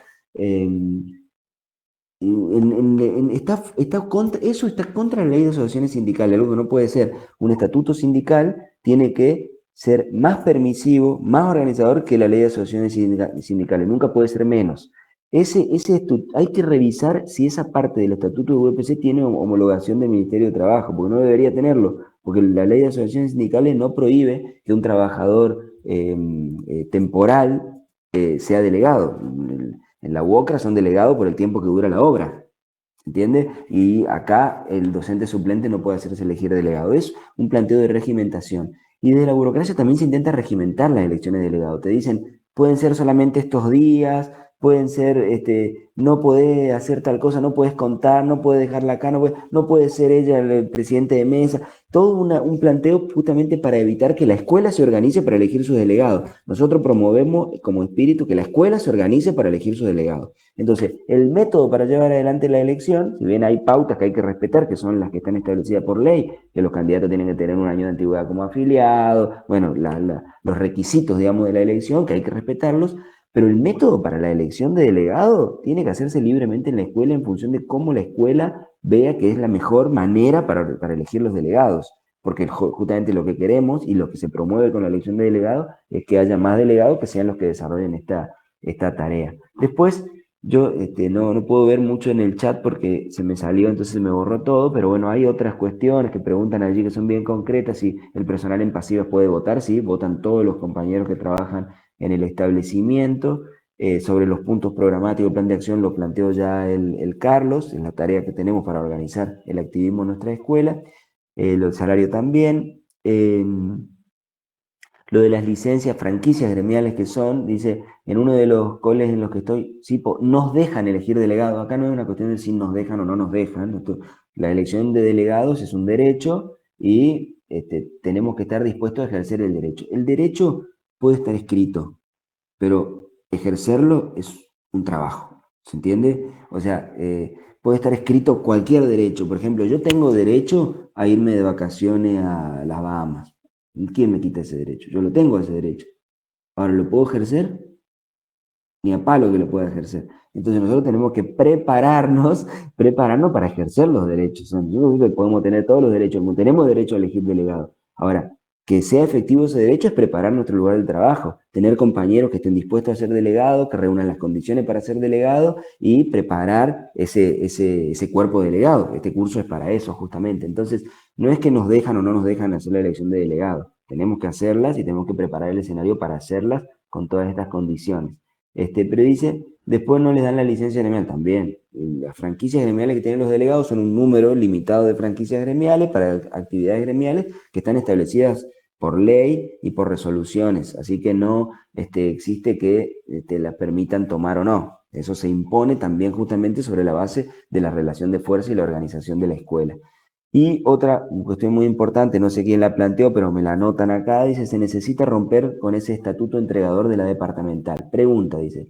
Eso está contra la ley de asociaciones sindicales, algo que no puede ser. Un estatuto sindical tiene que ser más permisivo, más organizador que la ley de asociaciones sindicales, nunca puede ser menos. Hay que revisar si esa parte del estatuto de UPC tiene homologación del Ministerio de Trabajo, porque no debería tenerlo, porque la ley de asociaciones sindicales no prohíbe que un trabajador temporal sea delegado. En la UOCRA son delegados por el tiempo que dura la obra, ¿entiende? Y acá el docente suplente no puede hacerse elegir delegado. Es un planteo de regimentación. Y desde la burocracia también se intenta regimentar las elecciones de delegado. Te dicen, pueden ser solamente estos días, pueden ser, no podés hacer tal cosa, no puedes contar, no puedes dejarla acá, no puede ser ella el presidente de mesa. Todo un planteo justamente para evitar que la escuela se organice para elegir sus delegados. Nosotros promovemos como espíritu que la escuela se organice para elegir sus delegados. Entonces, el método para llevar adelante la elección, si bien hay pautas que hay que respetar, que son las que están establecidas por ley, que los candidatos tienen que tener un año de antigüedad como afiliado, bueno, los requisitos, digamos, de la elección, que hay que respetarlos, pero el método para la elección de delegado tiene que hacerse libremente en la escuela en función de cómo la escuela vea que es la mejor manera para elegir los delegados. Porque justamente lo que queremos y lo que se promueve con la elección de delegados es que haya más delegados que sean los que desarrollen esta tarea. Después, yo no puedo ver mucho en el chat porque se me salió, entonces se me borró todo, pero bueno, hay otras cuestiones que preguntan allí que son bien concretas, si el personal en pasivas puede votar, sí, votan todos los compañeros que trabajan en el establecimiento. Sobre los puntos programáticos, el plan de acción lo planteó ya el Carlos, en la tarea que tenemos para organizar el activismo en nuestra escuela, el salario también. Lo de las licencias, franquicias gremiales que son, dice, en uno de los coles en los que estoy, sí, nos dejan elegir delegado. Acá no es una cuestión de si nos dejan o no nos dejan. La elección de delegados es un derecho y tenemos que estar dispuestos a ejercer el derecho. El derecho puede estar escrito, pero ejercerlo es un trabajo, ¿se entiende? O sea, puede estar escrito cualquier derecho. Por ejemplo, yo tengo derecho a irme de vacaciones a las Bahamas. ¿Quién me quita ese derecho? Yo lo tengo ese derecho. Ahora, ¿lo puedo ejercer? Ni a palo que lo pueda ejercer. Entonces nosotros tenemos que prepararnos para ejercer los derechos. Nosotros podemos tener todos los derechos, tenemos derecho a elegir delegado. Ahora, que sea efectivo ese derecho es preparar nuestro lugar de trabajo, tener compañeros que estén dispuestos a ser delegados, que reúnan las condiciones para ser delegado y preparar ese cuerpo delegado. Este curso es para eso justamente. Entonces, no es que nos dejan o no nos dejan hacer la elección de delegado. Tenemos que hacerlas y tenemos que preparar el escenario para hacerlas con todas estas condiciones. Pero dice, después no les dan la licencia gremial también. Las franquicias gremiales que tienen los delegados son un número limitado de franquicias gremiales para actividades gremiales que están establecidas por ley y por resoluciones. Así que no existe que las permitan tomar o no. Eso se impone también justamente sobre la base de la relación de fuerza y la organización de la escuela. Y otra cuestión muy importante, no sé quién la planteó, pero me la anotan acá, dice, se necesita romper con ese estatuto entregador de la departamental. Pregunta, dice,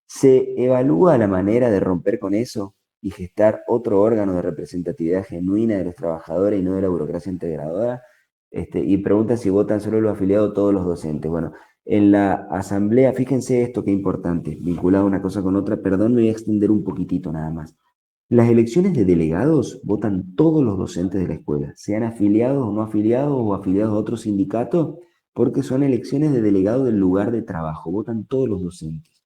¿se evalúa la manera de romper con eso y gestar otro órgano de representatividad genuina de los trabajadores y no de la burocracia integradora? Y pregunta si votan solo los afiliados o todos los docentes. Bueno, en la asamblea, fíjense esto que importante, vinculado una cosa con otra, perdón, me voy a extender un poquitito nada más. Las elecciones de delegados votan todos los docentes de la escuela, sean afiliados o no afiliados o afiliados a otro sindicato, porque son elecciones de delegado del lugar de trabajo, votan todos los docentes.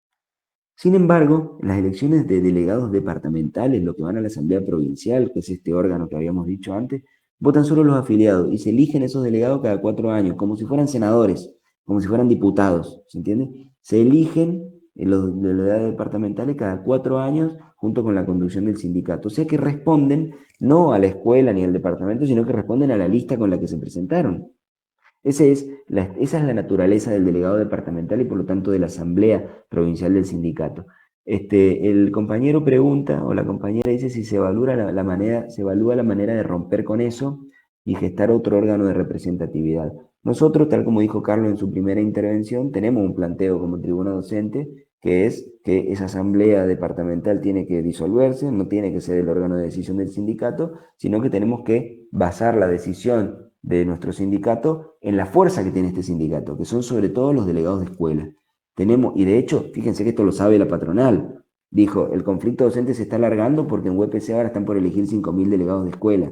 Sin embargo, las elecciones de delegados departamentales, lo que van a la Asamblea Provincial, que es este órgano que habíamos dicho antes, votan solo los afiliados y se eligen esos delegados cada 4 años, como si fueran senadores, como si fueran diputados, ¿se entiende? Se eligen los delegados departamentales cada 4 años junto con la conducción del sindicato. O sea que responden no a la escuela ni al departamento, sino que responden a la lista con la que se presentaron. Esa es la naturaleza del delegado departamental y por lo tanto de la asamblea provincial del sindicato. El compañero pregunta, o la compañera dice si se evalúa la manera de romper con eso y gestar otro órgano de representatividad. Nosotros, tal como dijo Carlos en su primera intervención, tenemos un planteo como tribuna docente, que es que esa asamblea departamental tiene que disolverse, no tiene que ser el órgano de decisión del sindicato, sino que tenemos que basar la decisión de nuestro sindicato en la fuerza que tiene este sindicato, que son sobre todo los delegados de escuela. Tenemos, y de hecho, fíjense que esto lo sabe la patronal, dijo, el conflicto docente se está alargando porque en UPC ahora están por elegir 5.000 delegados de escuela.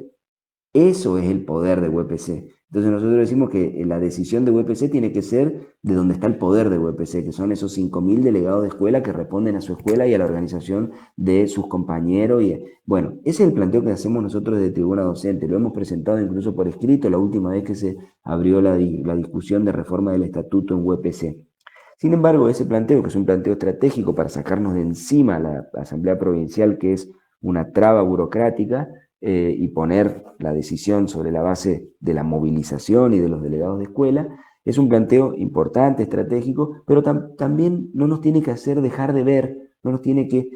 Eso es el poder de UPC. Entonces nosotros decimos que la decisión de UPC tiene que ser de donde está el poder de UPC, que son esos 5.000 delegados de escuela que responden a su escuela y a la organización de sus compañeros. Bueno, ese es el planteo que hacemos nosotros desde Tribuna Docente. Lo hemos presentado incluso por escrito la última vez que se abrió la discusión de reforma del estatuto en UPC. Sin embargo, ese planteo, que es un planteo estratégico para sacarnos de encima la Asamblea Provincial, que es una traba burocrática, y poner la decisión sobre la base de la movilización y de los delegados de escuela, es un planteo importante, estratégico, pero también no nos tiene que hacer dejar de ver, no nos tiene que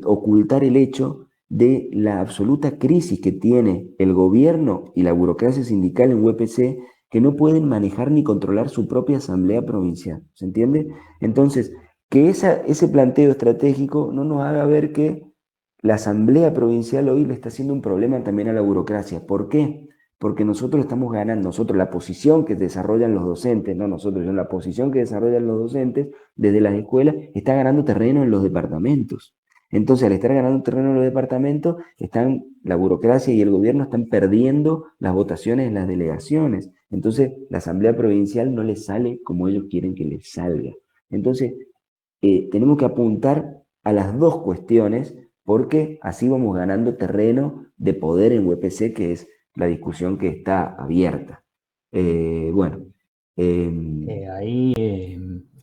ocultar el hecho de la absoluta crisis que tiene el gobierno y la burocracia sindical en UPC, que no pueden manejar ni controlar su propia asamblea provincial, ¿se entiende? Entonces, que ese planteo estratégico no nos haga ver que la asamblea provincial hoy le está haciendo un problema también a la burocracia. ¿Por qué? Porque nosotros estamos ganando, la posición que desarrollan los docentes, no nosotros, sino la posición que desarrollan los docentes desde las escuelas, está ganando terreno en los departamentos. Entonces, al estar ganando terreno en los departamentos, la burocracia y el gobierno están perdiendo las votaciones en las delegaciones. Entonces, la asamblea provincial no les sale como ellos quieren que les salga. Entonces, tenemos que apuntar a las dos cuestiones, porque así vamos ganando terreno de poder en UPC, que es la discusión que está abierta. Bueno,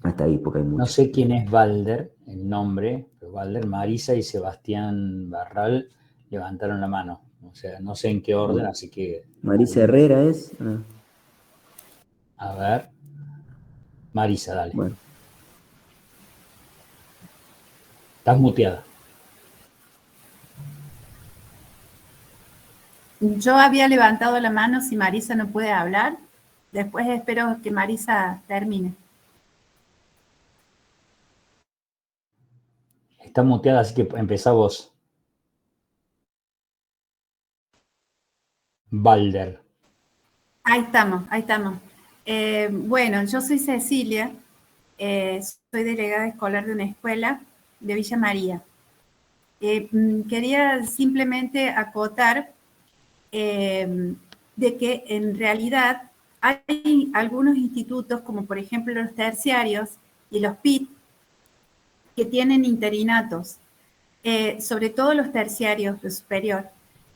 hasta ahí, porque hay mucho. No sé quién es Valder, el nombre, pero Valder, Marisa y Sebastián Barral levantaron la mano. O sea, no sé en qué orden, Bueno, así que... Marisa Herrera es. A ver. Marisa, dale. Bueno. Estás muteada. Yo había levantado la mano si Marisa no puede hablar. Después espero que Marisa termine. Está muteada, así que empezá vos. Valder. Ahí estamos, ahí estamos. Bueno, yo soy Cecilia, soy delegada escolar de una escuela de Villa María. Quería simplemente acotar de que en realidad hay algunos institutos, como por ejemplo los terciarios y los PIT, que tienen interinatos, sobre todo los terciarios, los superior.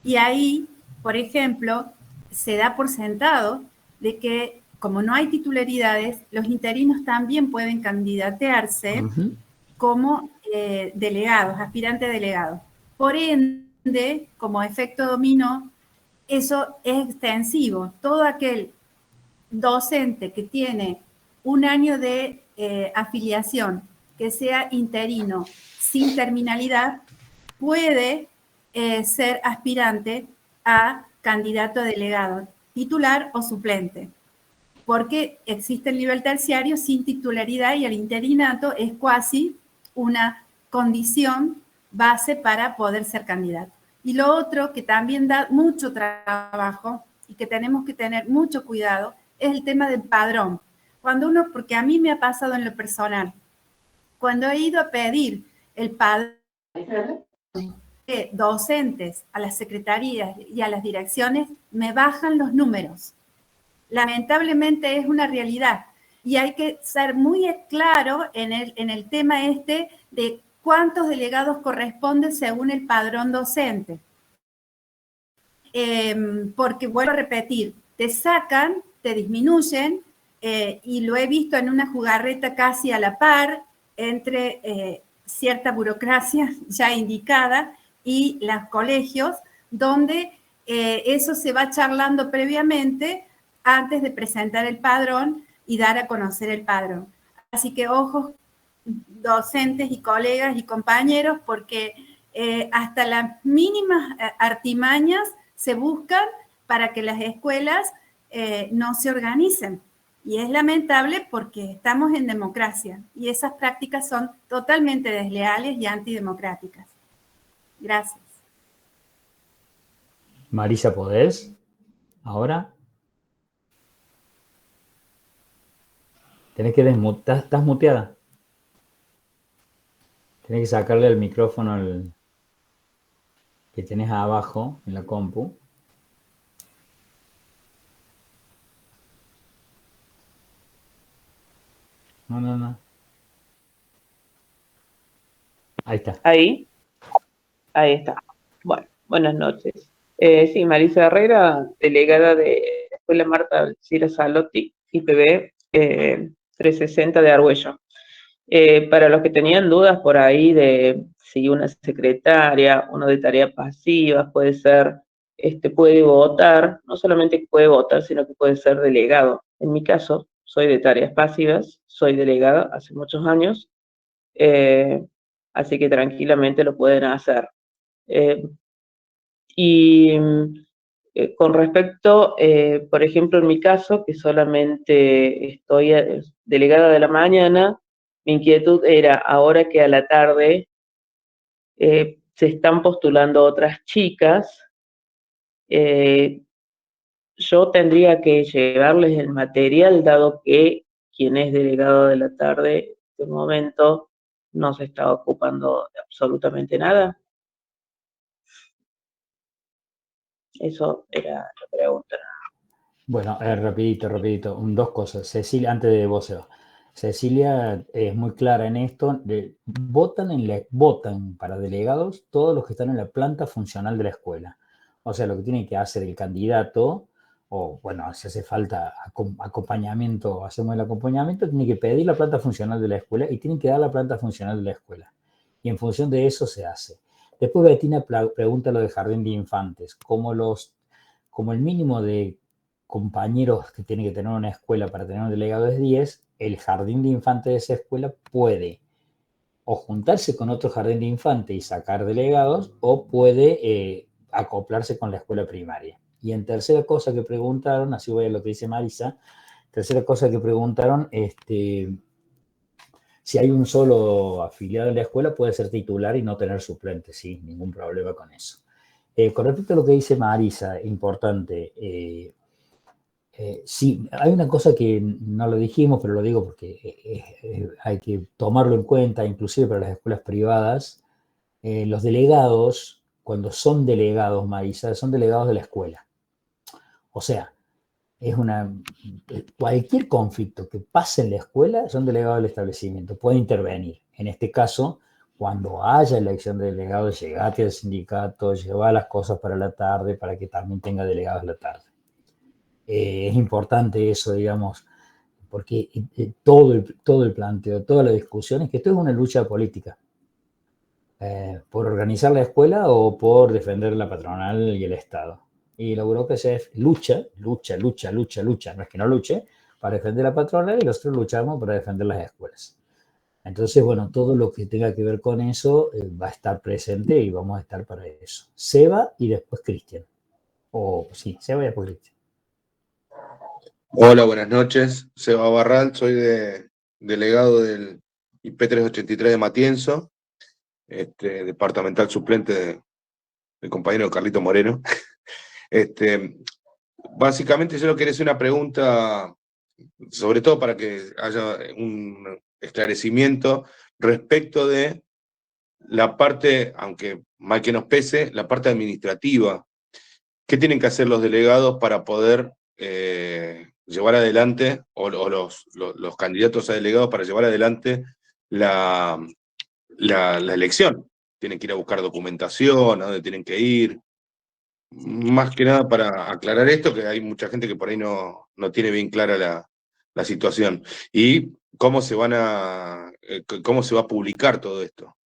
Y ahí, por ejemplo, se da por sentado de que como no hay titularidades, los interinos también pueden candidatearse como delegados, aspirantes delegados. Por ende, como efecto dominó, eso es extensivo. Todo aquel docente que tiene un año de afiliación, que sea interino, sin terminalidad, puede ser aspirante a candidato a delegado, titular o suplente, porque existe el nivel terciario sin titularidad y el interinato es casi una condición base para poder ser candidato. Y lo otro que también da mucho trabajo y que tenemos que tener mucho cuidado es el tema del padrón. Cuando uno, porque a mí me ha pasado en lo personal, cuando he ido a pedir el padrón de docentes a las secretarías y a las direcciones, me bajan los números. Lamentablemente es una realidad y hay que ser muy claro en el tema de cuántos delegados corresponden según el padrón docente. Porque vuelvo a repetir, te sacan, te disminuyen, y lo he visto en una jugarreta casi a la par entre cierta burocracia ya indicada y los colegios, donde eso se va charlando previamente antes de presentar el padrón y dar a conocer el padrón. Así que ojos, docentes y colegas y compañeros, porque hasta las mínimas artimañas se buscan para que las escuelas no se organicen. Y es lamentable porque estamos en democracia y esas prácticas son totalmente desleales y antidemocráticas. Gracias. Marisa, ¿podés? ¿Ahora? Tenés que desmutar, estás muteada. Tenés que sacarle el micrófono que tenés abajo en la compu. No. Ahí está. Ahí está. Bueno, buenas noches. Sí, Marisa Herrera, delegada de la Escuela Marta Alcira Salotti, IPB 360 de Argüello. Para los que tenían dudas por ahí de si una secretaria, uno de tareas pasivas, puede ser, puede votar, no solamente puede votar, sino que puede ser delegado. En mi caso, soy de tareas pasivas, soy delegada hace muchos años, así que tranquilamente lo pueden hacer. Y con respecto, por ejemplo, en mi caso, que solamente estoy delegada de la mañana, mi inquietud era, ahora que a la tarde se están postulando otras chicas, yo tendría que llevarles el material, dado que quien es delegado de la tarde, en este momento, no se está ocupando de absolutamente nada. Eso era la pregunta. Bueno, rapidito. Dos cosas. Cecilia, antes de vos, Seba. Cecilia es muy clara en esto. Votan para delegados todos los que están en la planta funcional de la escuela. O sea, lo que tiene que hacer el candidato, o bueno, si hace falta acompañamiento, hacemos el acompañamiento, tiene que pedir la planta funcional de la escuela y tiene que dar la planta funcional de la escuela. Y en función de eso se hace. Después Betina pregunta lo de jardín de infantes. Como el mínimo de compañeros que tiene que tener una escuela para tener un delegado es 10, el jardín de infantes de esa escuela puede o juntarse con otro jardín de infantes y sacar delegados, o puede acoplarse con la escuela primaria. Y en tercera cosa que preguntaron, así voy a lo que dice Marisa, tercera cosa que preguntaron, si hay un solo afiliado en la escuela, puede ser titular y no tener suplente, sí, ningún problema con eso. Con respecto a lo que dice Marisa, importante, sí, hay una cosa que no lo dijimos, pero lo digo porque hay que tomarlo en cuenta, inclusive para las escuelas privadas. Los delegados, cuando son delegados, Marisa, son delegados de la escuela. O sea, cualquier conflicto que pase en la escuela son delegados del establecimiento, puede intervenir. En este caso, cuando haya elección de delegados, llegate al sindicato, llevar las cosas para la tarde, para que también tenga delegados la tarde. Es importante eso, digamos, porque todo el planteo, toda la discusión es que esto es una lucha política. Por organizar la escuela o por defender la patronal y el Estado. Y la burocracia es lucha, no es que no luche, para defender la patronal y nosotros luchamos para defender las escuelas. Entonces, bueno, todo lo que tenga que ver con eso va a estar presente y vamos a estar para eso. Seba y después Cristian. Seba y después Cristian. Hola, buenas noches. Seba Barral, soy delegado del IP 383 de Matienzo, departamental suplente del compañero Carlito Moreno. Básicamente yo quería hacer una pregunta, sobre todo para que haya un esclarecimiento respecto de la parte, aunque mal que nos pese, la parte administrativa. ¿Qué tienen que hacer los delegados para poder llevar adelante, o los candidatos a delegados para llevar adelante la elección? Tienen que ir a buscar documentación, a dónde tienen que ir. Más que nada para aclarar esto, que hay mucha gente que por ahí no tiene bien clara la situación. Y cómo se va a publicar todo esto.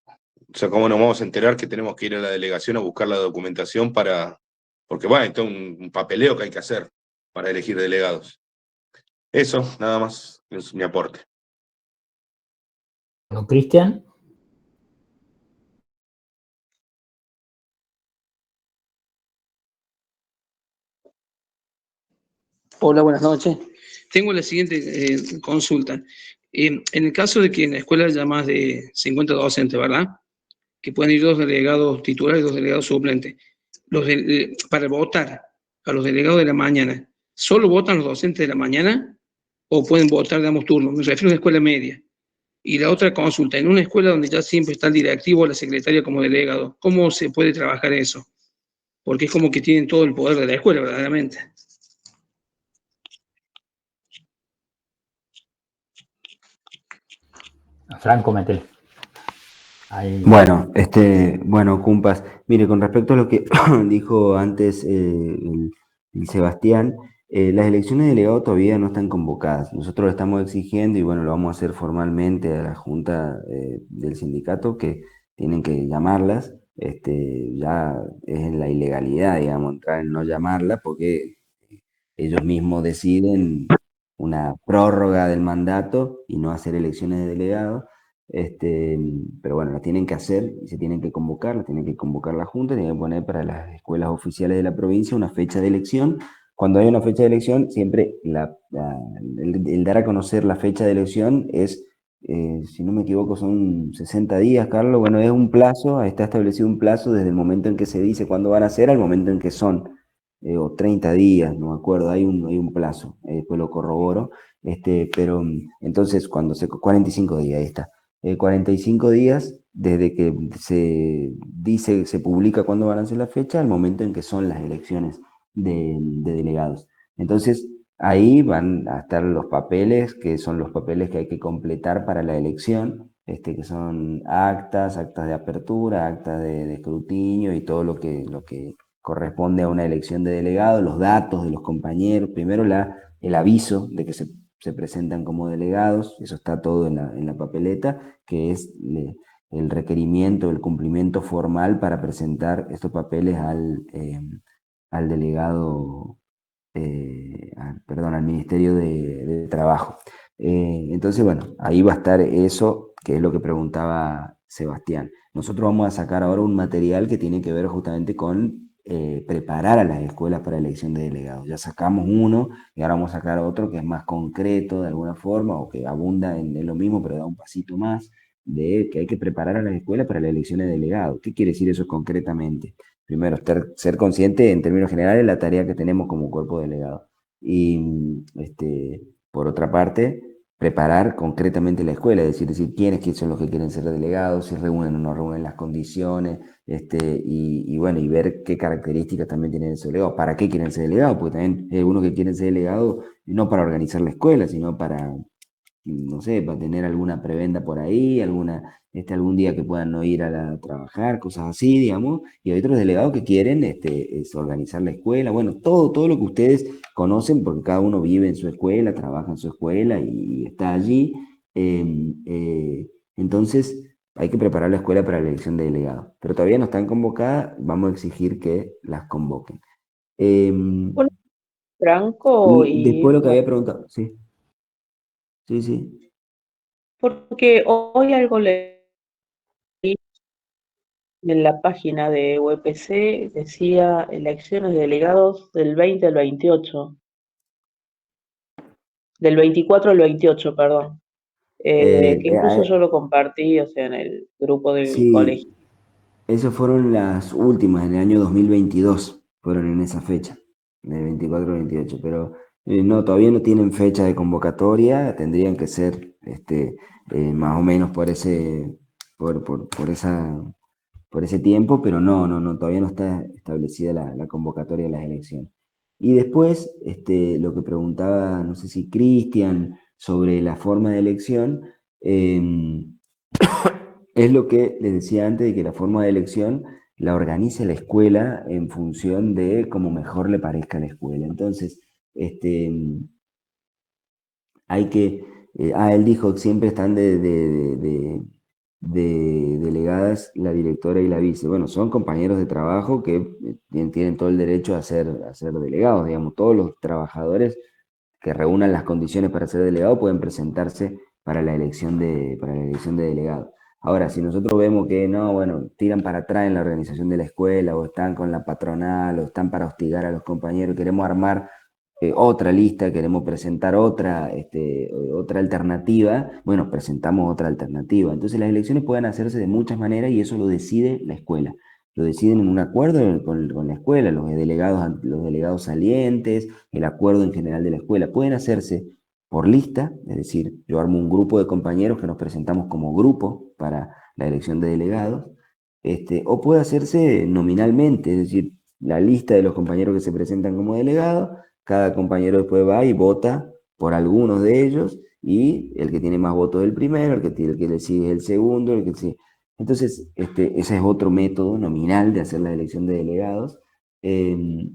O sea, cómo nos vamos a enterar que tenemos que ir a la delegación a buscar la documentación porque bueno, esto es un papeleo que hay que hacer para elegir delegados. Eso, nada más, es mi aporte. Cristian. Hola, buenas noches. Tengo la siguiente consulta. En el caso de que en la escuela haya más de 50 docentes, ¿verdad? Que pueden ir 2 delegados titulares y 2 delegados suplentes. Para votar a los delegados de la mañana, ¿solo votan los docentes de la mañana o pueden votar de ambos turnos. Me refiero a una escuela media. Y la otra consulta, en una escuela donde ya siempre está el directivo o la secretaria como delegado, ¿cómo se puede trabajar eso? Porque es como que tienen todo el poder de la escuela, verdaderamente. Franco, métele. Ahí. Bueno, Cumpas, mire, con respecto a lo que dijo antes el Sebastián, las elecciones de delegado todavía no están convocadas. Nosotros lo estamos exigiendo y bueno, lo vamos a hacer formalmente a la Junta del sindicato que tienen que llamarlas. Ya es en la ilegalidad, digamos, entrar en no llamarlas porque ellos mismos deciden una prórroga del mandato y no hacer elecciones de delegados. Pero bueno, la tienen que hacer y se tienen que convocar, la tienen que convocar la Junta, tienen que poner para las escuelas oficiales de la provincia una fecha de elección. Cuando hay una fecha de elección, siempre el dar a conocer la fecha de elección es, si no me equivoco, son 60 días, Carlos. Bueno, es un plazo, está establecido un plazo desde el momento en que se dice cuándo van a ser al momento en que son, o 30 días, no me acuerdo, hay un plazo, después lo corroboro. Pero entonces, 45 días, ahí está. 45 días desde que se dice, se publica cuándo van a ser la fecha, al momento en que son las elecciones de delegados. Entonces, ahí van a estar los papeles, que son los papeles que hay que completar para la elección, que son actas de apertura, actas de escrutinio y todo lo que corresponde a una elección de delegados, los datos de los compañeros, primero el aviso de que se presentan como delegados, eso está todo en la papeleta, que es el requerimiento, el cumplimiento formal para presentar estos papeles al delegado, al Ministerio de Trabajo. Entonces, bueno, ahí va a estar eso, que es lo que preguntaba Sebastián. Nosotros vamos a sacar ahora un material que tiene que ver justamente con preparar a las escuelas para elección de delegados. Ya sacamos uno y ahora vamos a sacar otro que es más concreto de alguna forma o que abunda en lo mismo, pero da un pasito más, de que hay que preparar a las escuelas para las elecciones de delegados. ¿Qué quiere decir eso concretamente? Primero, ser consciente en términos generales de la tarea que tenemos como cuerpo delegado. Y por otra parte, preparar concretamente la escuela, es decir quiénes son los que quieren ser delegados, si reúnen o no reúnen las condiciones, y bueno, y ver qué características también tienen ese delegado, para qué quieren ser delegados, porque también hay algunos que quieren ser delegados no para organizar la escuela, sino para, no sé, para tener alguna prebenda por ahí, algún día que puedan no ir a trabajar, cosas así, digamos, y hay otros delegados que quieren es organizar la escuela, bueno, todo lo que ustedes conocen, porque cada uno vive en su escuela, trabaja en su escuela y está allí. Entonces, hay que preparar la escuela para la elección de delegados, pero todavía no están convocadas, vamos a exigir que las convoquen. Bueno, Franco, Y después lo que había preguntado, sí. Sí. Porque hoy algo leí en la página de UPC, decía elecciones de delegados del 20 al 28, del 24 al 28, perdón. Que incluso yo lo compartí, o sea, en el grupo del colegio. Sí, esas fueron las últimas, en el año 2022, fueron en esa fecha, del 24 al 28, pero no, todavía no tienen fecha de convocatoria, tendrían que ser más o menos por ese tiempo, pero no, todavía no está establecida la convocatoria de las elecciones. Y después, lo que preguntaba, no sé si Cristian, sobre la forma de elección, es lo que les decía antes, de que la forma de elección la organice la escuela en función de cómo mejor le parezca a la escuela. Entonces, hay que, él dijo que siempre están de delegadas la directora y la vice. Bueno, son compañeros de trabajo que tienen todo el derecho a ser delegados, digamos, todos los trabajadores que reúnan las condiciones para ser delegado pueden presentarse para la elección de delegado. Ahora, si nosotros vemos que no, bueno, tiran para atrás en la organización de la escuela, o están con la patronal, o están para hostigar a los compañeros, queremos armar otra lista, queremos presentar otra alternativa, bueno, presentamos otra alternativa. Entonces las elecciones pueden hacerse de muchas maneras y eso lo decide la escuela. Lo deciden en un acuerdo con la escuela, los delegados salientes, el acuerdo en general de la escuela. Pueden hacerse por lista, es decir, yo armo un grupo de compañeros que nos presentamos como grupo para la elección de delegados, o puede hacerse nominalmente, es decir, la lista de los compañeros que se presentan como delegados, cada compañero después va y vota por algunos de ellos, y el que tiene más votos es el primero, el que le sigue es el segundo, el que sigue. Entonces, ese es otro método nominal de hacer la elección de delegados. Pero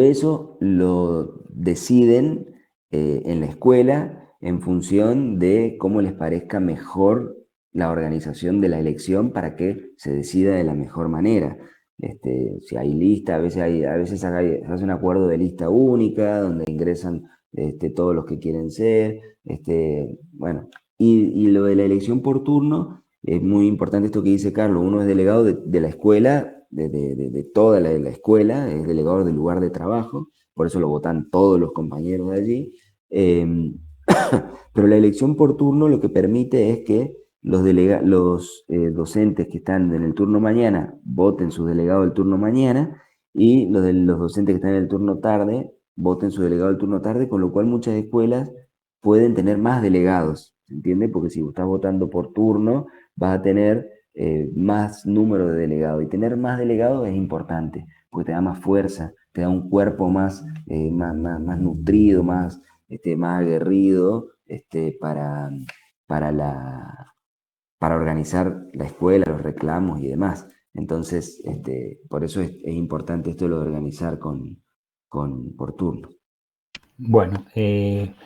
eso lo deciden en la escuela en función de cómo les parezca mejor la organización de la elección para que se decida de la mejor manera. Si hay lista, a veces se hace un acuerdo de lista única, donde ingresan todos los que quieren ser. Bueno, y lo de la elección por turno, es muy importante esto que dice Carlos, uno es delegado de la escuela, de toda la escuela, es delegado del lugar de trabajo, por eso lo votan todos los compañeros de allí. Pero la elección por turno lo que permite es que los docentes que están en el turno mañana voten su delegado del turno mañana, y los docentes que están en el turno tarde voten su delegado del turno tarde, con lo cual muchas escuelas pueden tener más delegados, ¿se entiende? Porque si estás votando por turno, vas a tener más número de delegados, y tener más delegados es importante, porque te da más fuerza, te da un cuerpo más nutrido, más aguerrido, para organizar la escuela, los reclamos y demás. Entonces, por eso es importante esto de lo de organizar por turno. Bueno, miren,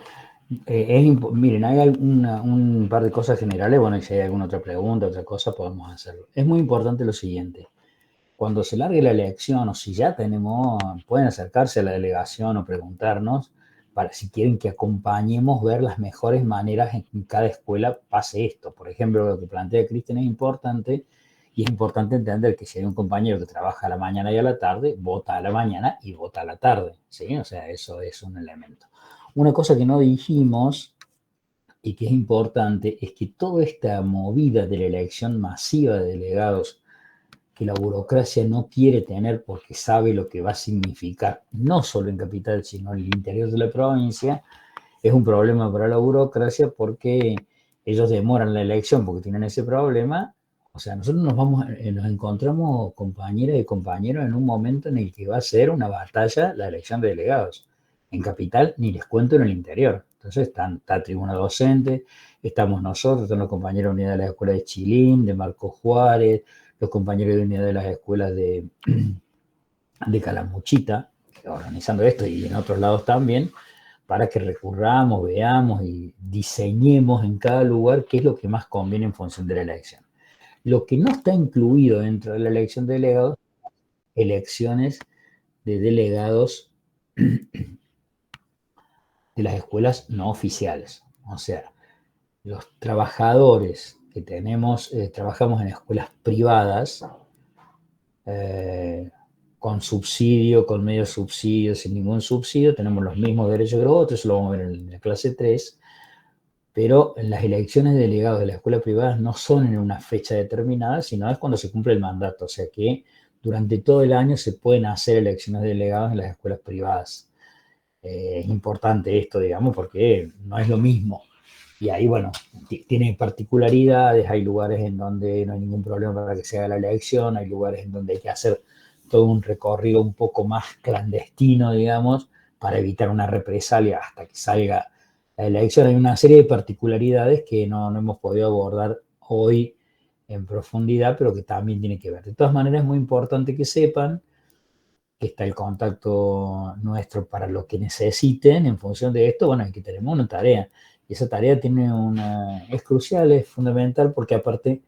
hay un par de cosas generales. Bueno, y si hay alguna otra pregunta, otra cosa, podemos hacerlo. Es muy importante lo siguiente. Cuando se largue la elección, o si ya pueden acercarse a la delegación o preguntarnos para si quieren que acompañemos ver las mejores maneras en que cada escuela pase esto. Por ejemplo, lo que plantea Cristian es importante, y es importante entender que si hay un compañero que trabaja a la mañana y a la tarde, vota a la mañana y vota a la tarde, ¿sí? O sea, eso es un elemento. Una cosa que no dijimos y que es importante es que toda esta movida de la elección masiva de delegados que la burocracia no quiere tener porque sabe lo que va a significar, no solo en Capital, sino en el interior de la provincia, es un problema para la burocracia porque ellos demoran la elección porque tienen ese problema. O sea, nosotros nos encontramos, compañeras y compañeros, en un momento en el que va a ser una batalla la elección de delegados. En Capital, ni les cuento en el interior. Entonces está Tribuna Docente, estamos nosotros, están los compañeros de unidad de la escuela de Chilín, de Marcos Juárez, los compañeros de unidad de las escuelas de Calamuchita, organizando esto, y en otros lados también, para que recurramos, veamos y diseñemos en cada lugar qué es lo que más conviene en función de la elección. Lo que no está incluido dentro de la elección de delegados, elecciones de delegados de las escuelas no oficiales. O sea, los trabajadores que trabajamos en escuelas privadas, con subsidio, con medio subsidio, sin ningún subsidio, tenemos los mismos derechos que los otros, eso lo vamos a ver en la clase 3, pero las elecciones de delegados de la escuela privada no son en una fecha determinada, sino es cuando se cumple el mandato, o sea que durante todo el año se pueden hacer elecciones de delegados en las escuelas privadas. Es importante esto, digamos, porque no es lo mismo. Y ahí, bueno, tiene particularidades, hay lugares en donde no hay ningún problema para que se haga la elección, hay lugares en donde hay que hacer todo un recorrido un poco más clandestino, digamos, para evitar una represalia hasta que salga la elección. Hay una serie de particularidades que no hemos podido abordar hoy en profundidad, pero que también tiene que ver. De todas maneras, es muy importante que sepan que está el contacto nuestro para lo que necesiten en función de esto. Bueno, es que tenemos una tarea. Y esa tarea es crucial, es fundamental, porque aparte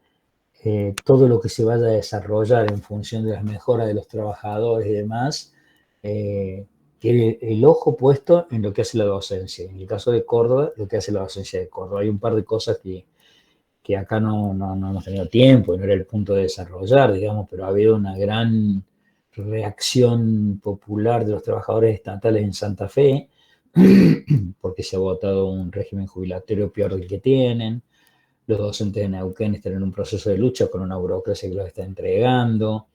todo lo que se vaya a desarrollar en función de las mejoras de los trabajadores y demás, tiene el ojo puesto en lo que hace la docencia. En el caso de Córdoba, lo que hace la docencia de Córdoba. Hay un par de cosas que acá no hemos tenido tiempo, no era el punto de desarrollar, digamos, pero ha habido una gran reacción popular de los trabajadores estatales en Santa Fe, porque se ha votado un régimen jubilatorio peor del que tienen. Los docentes de Neuquén están en un proceso de lucha con una burocracia que los está entregando.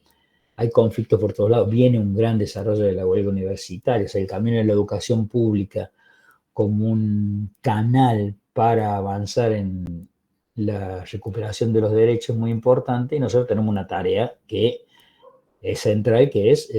Hay conflictos por todos lados. Viene un gran desarrollo de la huelga universitaria. O sea, el camino de la educación pública como un canal para avanzar en la recuperación de los derechos muy importante, y nosotros tenemos una tarea que es central, que es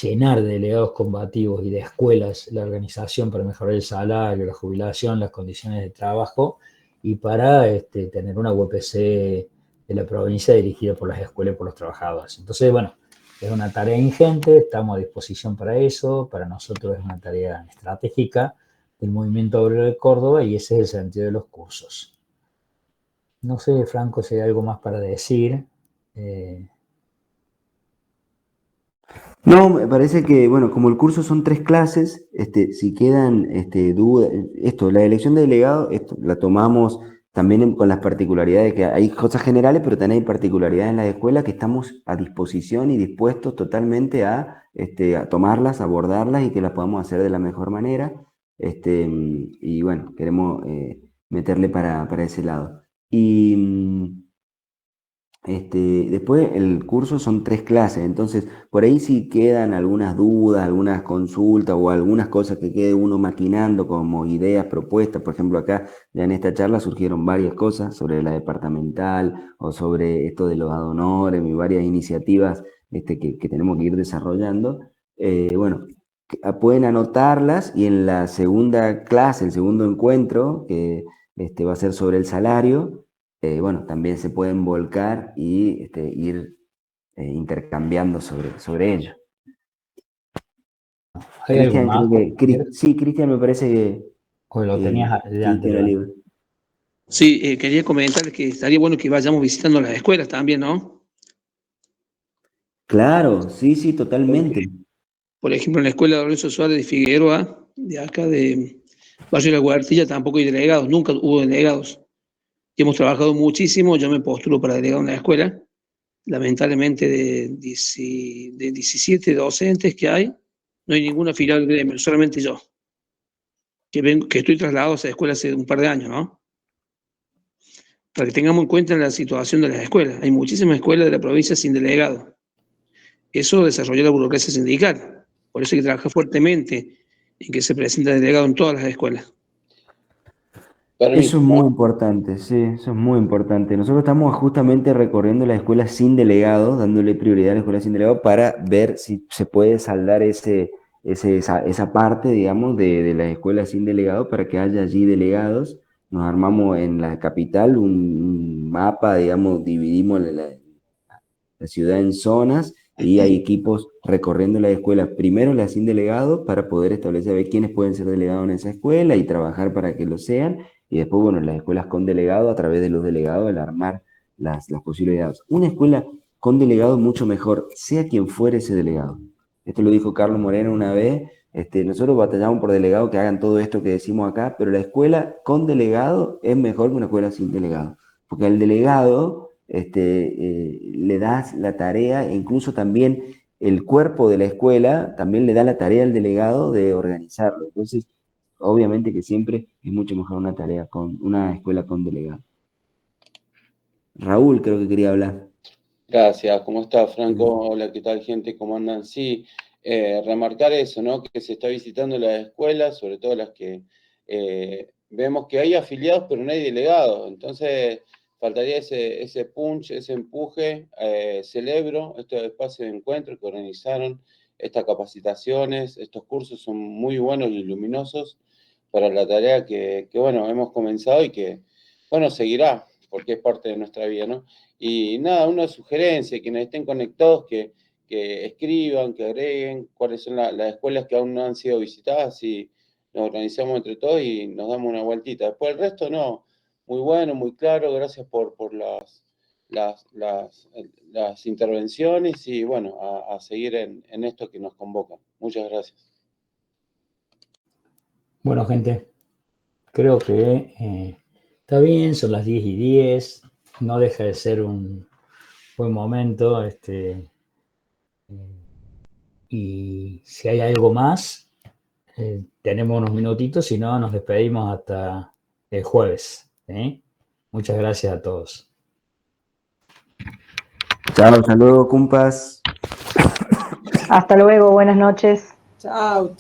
llenar de delegados combativos y de escuelas la organización para mejorar el salario, la jubilación, las condiciones de trabajo, y para tener una UPC de la provincia dirigida por las escuelas y por los trabajadores. Entonces, bueno, es una tarea ingente, estamos a disposición para eso, para nosotros es una tarea estratégica del Movimiento Obrero de Córdoba, y ese es el sentido de los cursos. No sé, Franco, si hay algo más para decir. No, me parece que, bueno, como el curso son 3 clases, si quedan dudas, la elección de delegado, la tomamos también con las particularidades, que hay cosas generales, pero también hay particularidades en la escuela que estamos a disposición y dispuestos totalmente a tomarlas, abordarlas y que las podamos hacer de la mejor manera. Y bueno, queremos meterle para ese lado. Y después el curso son 3 clases, entonces por ahí si quedan algunas dudas, algunas consultas o algunas cosas que quede uno maquinando como ideas, propuestas. Por ejemplo, acá ya en esta charla surgieron varias cosas sobre la departamental o sobre esto de los ad honorem y varias iniciativas que tenemos que ir desarrollando. Bueno, pueden anotarlas, y en la segunda clase, el segundo encuentro, que va a ser sobre el salario, bueno, también se pueden volcar y ir intercambiando sobre ello. ¿Hay algo Cristian, más? creo que, sí, Cristian, me parece que ¿O lo tenías delante? Cristian era libre. Sí, quería comentar que estaría bueno que vayamos visitando las escuelas también, ¿no? Claro, sí, totalmente. Por ejemplo, en la escuela de Lorenzo Suárez de Figueroa, de acá de Barrio de la Huertilla, tampoco hay delegados, nunca hubo delegados. Y hemos trabajado muchísimo, yo me postulo para delegado en la escuela. Lamentablemente, de 17 docentes que hay, no hay ningún afiliado del gremio, solamente yo, que estoy trasladado a esa escuela hace un par de años, ¿no? Para que tengamos en cuenta la situación de las escuelas. Hay muchísimas escuelas de la provincia sin delegado. Eso desarrolló la burocracia sindical. Por eso hay que trabajar fuertemente en que se presente delegado en todas las escuelas. Eso es muy importante, sí, eso es muy importante. Nosotros estamos justamente recorriendo las escuelas sin delegados, dándole prioridad a las escuelas sin delegados para ver si se puede saldar esa parte, digamos, de las escuelas sin delegados para que haya allí delegados. Nos armamos en la capital un mapa, digamos, dividimos la ciudad en zonas, y hay equipos recorriendo las escuelas, primero las sin delegados, para poder establecer a ver quiénes pueden ser delegados en esa escuela y trabajar para que lo sean, y después, bueno, las escuelas con delegado, a través de los delegados, el armar las posibilidades. Una escuela con delegado es mucho mejor, sea quien fuere ese delegado. Esto lo dijo Carlos Moreno una vez. Nosotros batallamos por delegados que hagan todo esto que decimos acá, pero la escuela con delegado es mejor que una escuela sin delegado, porque al delegado le das la tarea, e incluso también el cuerpo de la escuela también le da la tarea al delegado de organizarlo. Entonces, obviamente que siempre es mucho mejor una escuela con delegado. Raúl creo que quería hablar. Gracias, ¿cómo está, Franco? Hola, ¿qué tal, gente? ¿Cómo andan? Sí, remarcar eso, ¿no? Que se está visitando las escuelas, sobre todo las que vemos que hay afiliados, pero no hay delegados. Entonces, faltaría ese punch, ese empuje. Celebro estos espacios de encuentro que organizaron, estas capacitaciones, estos cursos son muy buenos y luminosos para la tarea que bueno, hemos comenzado y que, bueno, seguirá, porque es parte de nuestra vida, ¿no? Y nada, una sugerencia, quienes estén conectados, que escriban, que agreguen cuáles son las escuelas que aún no han sido visitadas, y nos organizamos entre todos y nos damos una vueltita. Después el resto, no, muy bueno, muy claro, gracias por las intervenciones, y bueno, a seguir en esto que nos convoca. Muchas gracias. Bueno, gente, creo que está bien, son las 10:10, no deja de ser un buen momento, y si hay algo más, tenemos unos minutitos, si no, nos despedimos hasta el jueves. Muchas gracias a todos. Chao, saludos, compas. Hasta luego, buenas noches. Chao.